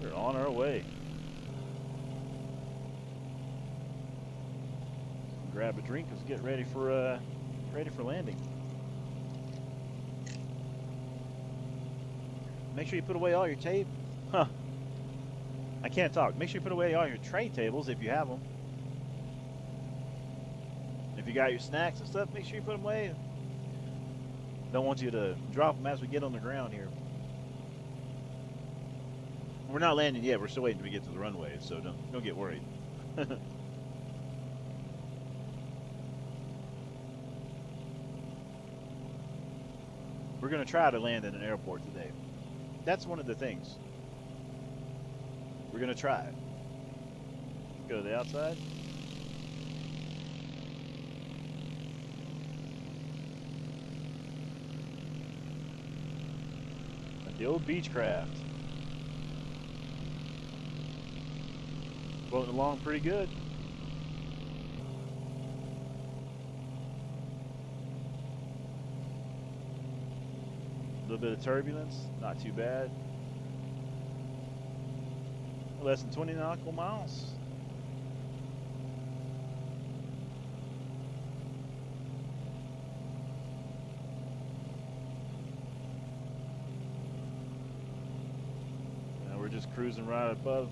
We're on our way. Grab a drink. Let's get ready for landing. Make sure you put away all your tape. I can't talk. Make sure you put away all your tray tables if you have them. If you got your snacks and stuff, make sure you put them away. Don't want you to drop them as we get on the ground here. We're not landing yet. We're still waiting to get to the runway, so don't get worried. We're going to try to land in an airport today. That's one of the things. We're going to try it. Go to the outside. The old Beechcraft. Floating along pretty good. A little bit of turbulence, not too bad. Less than 20 nautical miles. Now we're just cruising right above,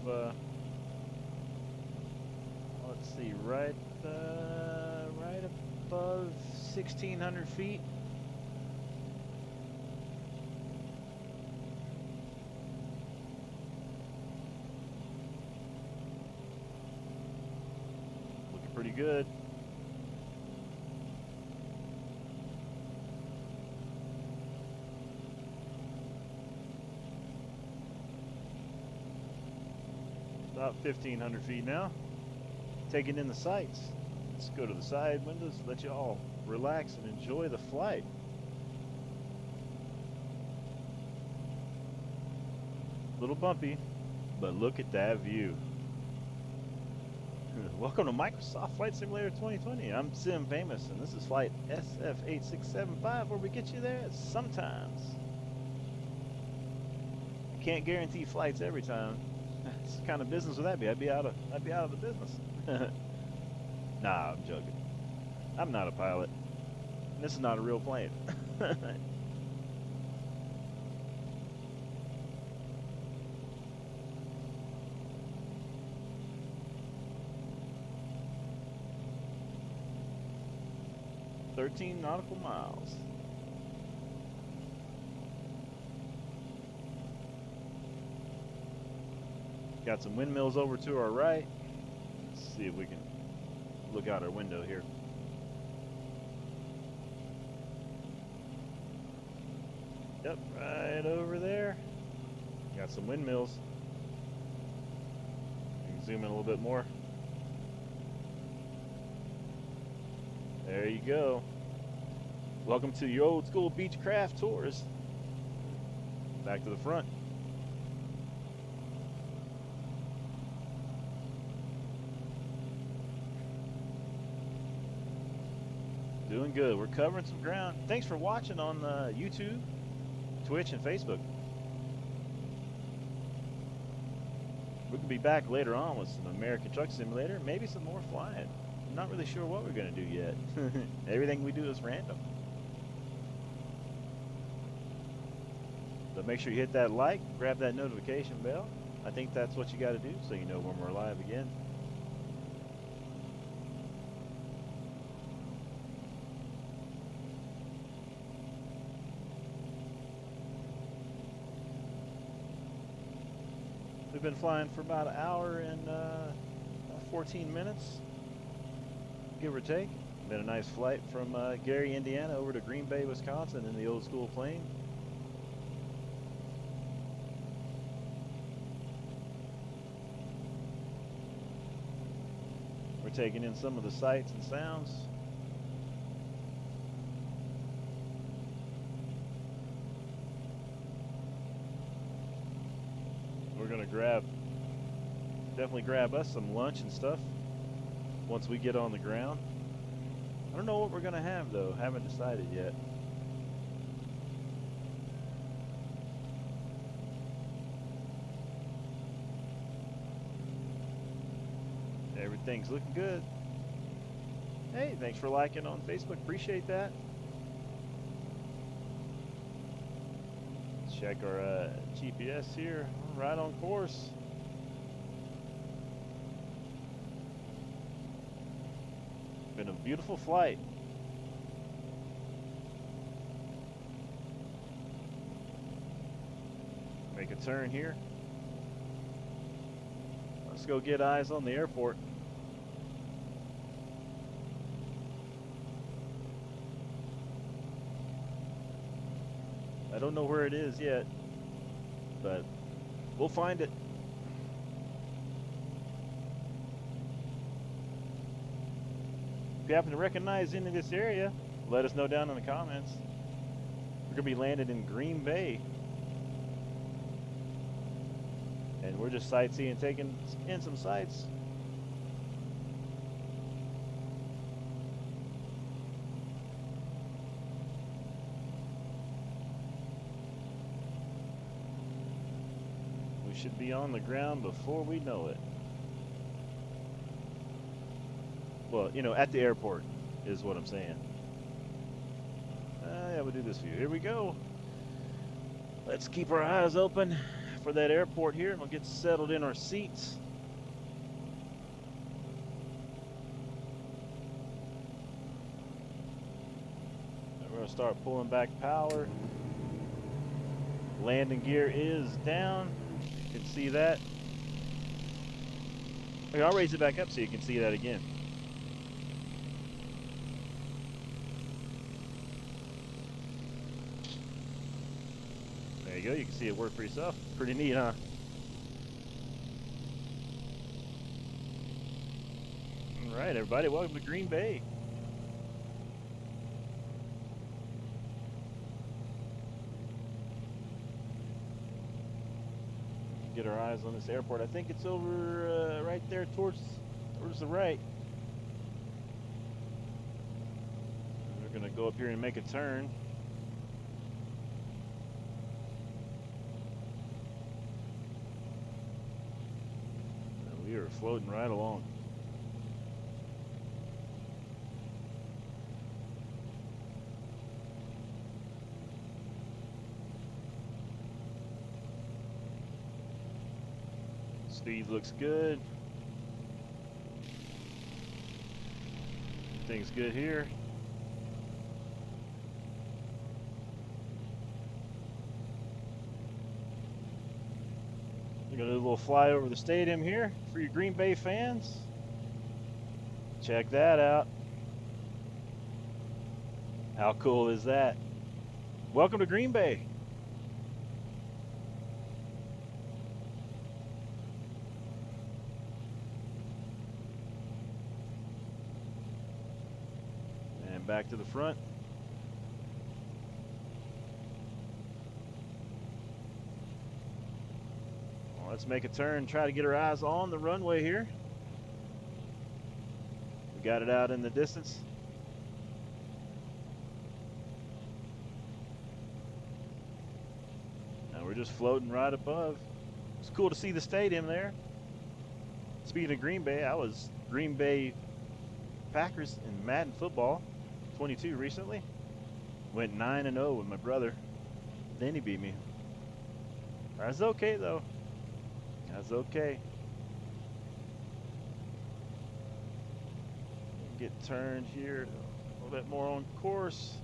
let's see, right above 1,600 feet. Pretty good. About 1,500 feet now. Taking in the sights. Let's go to the side windows, let you all relax and enjoy the flight. A little bumpy, but look at that view. Welcome to Microsoft Flight Simulator 2020. I'm Sim Famous, and this is flight SF8675, where we get you there sometimes. Can't guarantee flights every time. That's the kind of business would that be? I'd be out of the business. Nah, I'm joking. I'm not a pilot. This is not a real plane. 13 nautical miles. Got some windmills over to our right. Let's see if we can look out our window here. Yep, right over there. Got some windmills. You can zoom in a little bit more. There you go. Welcome to your old school Beechcraft tours. Back to the front. Doing good. We're covering some ground. Thanks for watching on YouTube, Twitch, and Facebook. We can be back later on with some American Truck Simulator, maybe some more flying. I'm not really sure what we're going to do yet. Everything we do is random. But make sure you hit that like, grab that notification bell. I think that's what you got to do so you know when we're live again. We've been flying for about an hour and 14 minutes, give or take. Been a nice flight from Gary, Indiana over to Green Bay, Wisconsin in the old school plane. We're taking in some of the sights and sounds. We're gonna definitely grab us some lunch and stuff once we get on the ground. I don't know what we're gonna have though, haven't decided yet. Everything's looking good. Hey, thanks for liking on Facebook, appreciate that. Let's check our GPS here, right on course. Been a beautiful flight. Make a turn here. Let's go get eyes on the airport. I don't know where it is yet, but we'll find it. If you happen to recognize any of this area, let us know down in the comments. We're going to be landed in Green Bay. And we're just sightseeing, taking in some sights. We should be on the ground before we know it. Well, you know, at the airport is what I'm saying. Yeah, we'll do this view. Here we go. Let's keep our eyes open for that airport here, and we'll get settled in our seats. And we're going to start pulling back power. Landing gear is down. You can see that. Okay, I'll raise it back up so you can see that again. There you go, you can see it work for yourself. Pretty neat, huh? All right, everybody, welcome to Green Bay. Get our eyes on this airport. I think it's over right there towards the right. We're gonna go up here and make a turn. We are floating right along. Speed looks good. Everything's good here. We're gonna do a little fly over the stadium here for you Green Bay fans. Check that out. How cool is that? Welcome to Green Bay. And back to the front. Let's make a turn, try to get our eyes on the runway here. We got it out in the distance. Now we're just floating right above. It's cool to see the stadium there. Speaking of Green Bay, I was Green Bay Packers in Madden football 22 recently. Went 9-0 with my brother. Then he beat me. That's okay though. That's okay. Get turned here a little bit more on course.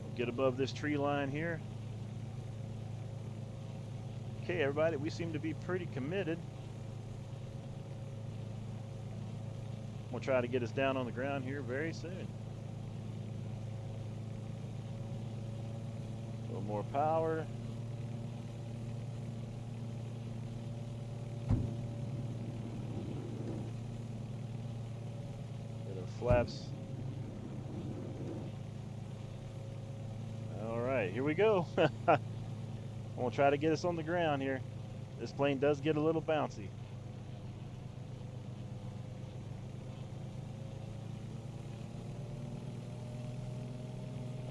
We'll get above this tree line here. Okay, everybody, we seem to be pretty committed. We'll try to get us down on the ground here very soon. A little more power. Flaps. All right, here we go. We'll try to get us on the ground here. This plane does get a little bouncy.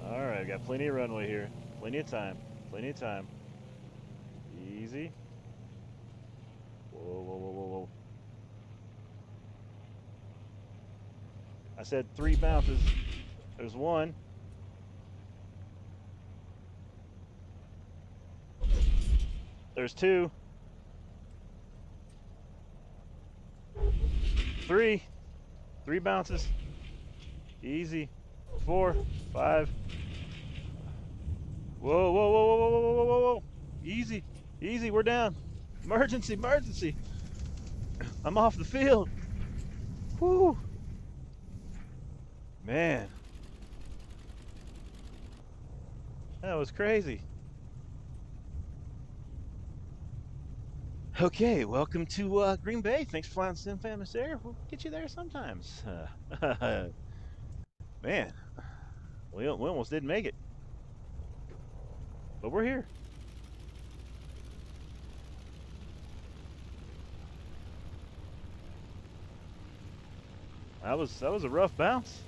All right, we got plenty of runway here. Plenty of time. Plenty of time. Easy. Whoa, whoa, whoa, whoa, whoa. I said 3 bounces. There's 1. There's 2. 3. 3 bounces. Easy. 4, 5. Whoa, whoa, whoa, whoa, whoa, whoa, whoa, whoa, whoa. Easy, easy, we're down. Emergency, emergency. I'm off the field. Whoo. Man, that was crazy. Okay, welcome to Green Bay. Thanks for flying Sim-Fam Air. We'll get you there sometimes. Man, we almost didn't make it, but we're here. That was a rough bounce.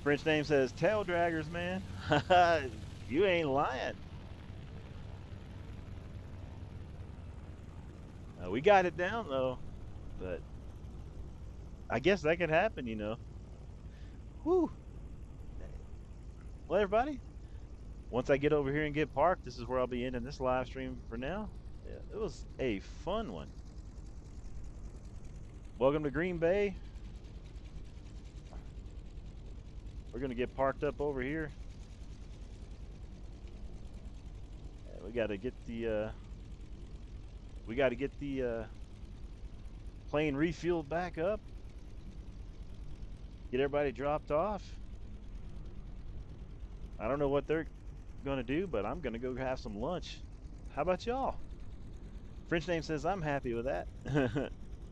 French name says tail draggers, man. You ain't lying. We got it down though, but I guess that could happen, you know. Whew. Well, everybody, once I get over here and get parked, this is where I'll be ending this live stream for now. Yeah, it was a fun one. Welcome to Green Bay. We're gonna get parked up over here. We got to get the plane refueled back up. Get everybody dropped off. I don't know what they're gonna do, but I'm gonna go have some lunch. How about y'all? French name says I'm happy with that.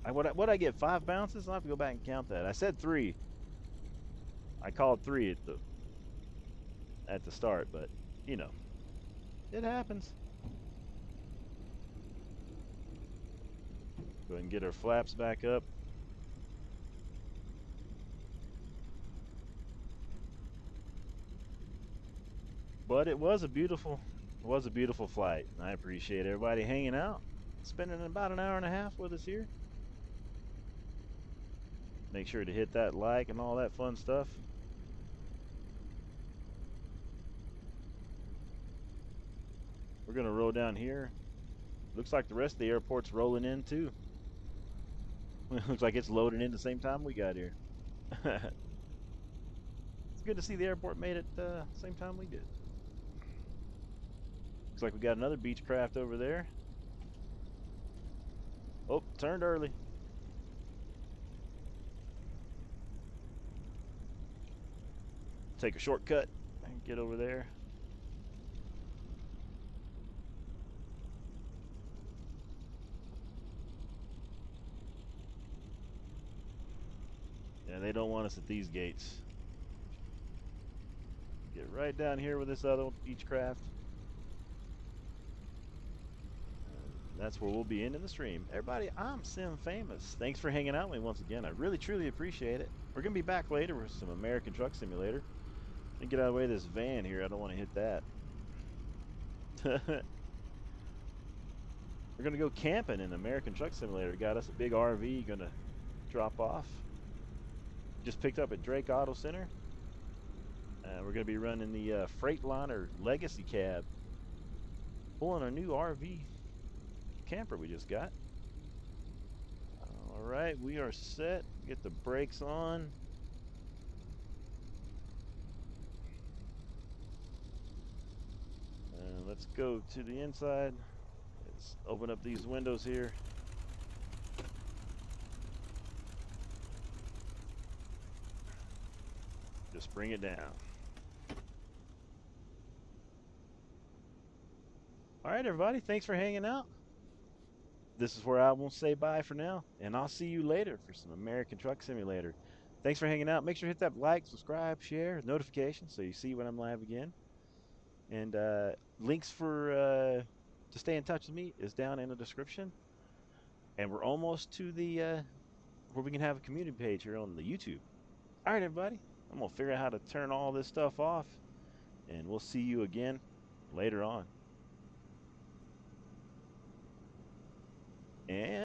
What I get 5 bounces? I'll have to go back and count that. I said 3. I called 3 at the start, but you know, it happens. Go ahead and get our flaps back up. But it was a beautiful flight. I appreciate everybody hanging out, spending about an hour and a half with us here. Make sure to hit that like and all that fun stuff. We're gonna roll down here. Looks like the rest of the airport's rolling in too. Looks like it's loading in the same time we got here. It's good to see the airport made it same time we did. Looks like we got another Beechcraft over there. Oh, turned early. Take a shortcut and get over there. Yeah, they don't want us at these gates. Get right down here with this other Beechcraft. That's where we'll be ending the stream. Everybody, I'm Sim Famous. Thanks for hanging out with me once again. I really, truly appreciate it. We're going to be back later with some American Truck Simulator. Let me get out of the way of this van here. I don't want to hit that. We're going to go camping in American Truck Simulator. Got us a big RV going to drop off. Just picked up at Drake Auto Center. We're going to be running the Freightliner Legacy Cab. Pulling our new RV camper we just got. All right, we are set. Get the brakes on. Let's go to the inside. Let's open up these windows here. Just bring it down. All right, everybody, thanks for hanging out. This is where I won't say bye for now, and I'll see you later for some American Truck Simulator. Thanks for hanging out. Make sure to hit that like, subscribe, share, notification so you see when I'm live again. And links for to stay in touch with me is down in the description. And we're almost to the where we can have a community page here on the YouTube. All right, everybody. I'm gonna figure out how to turn all this stuff off, and we'll see you again later on. And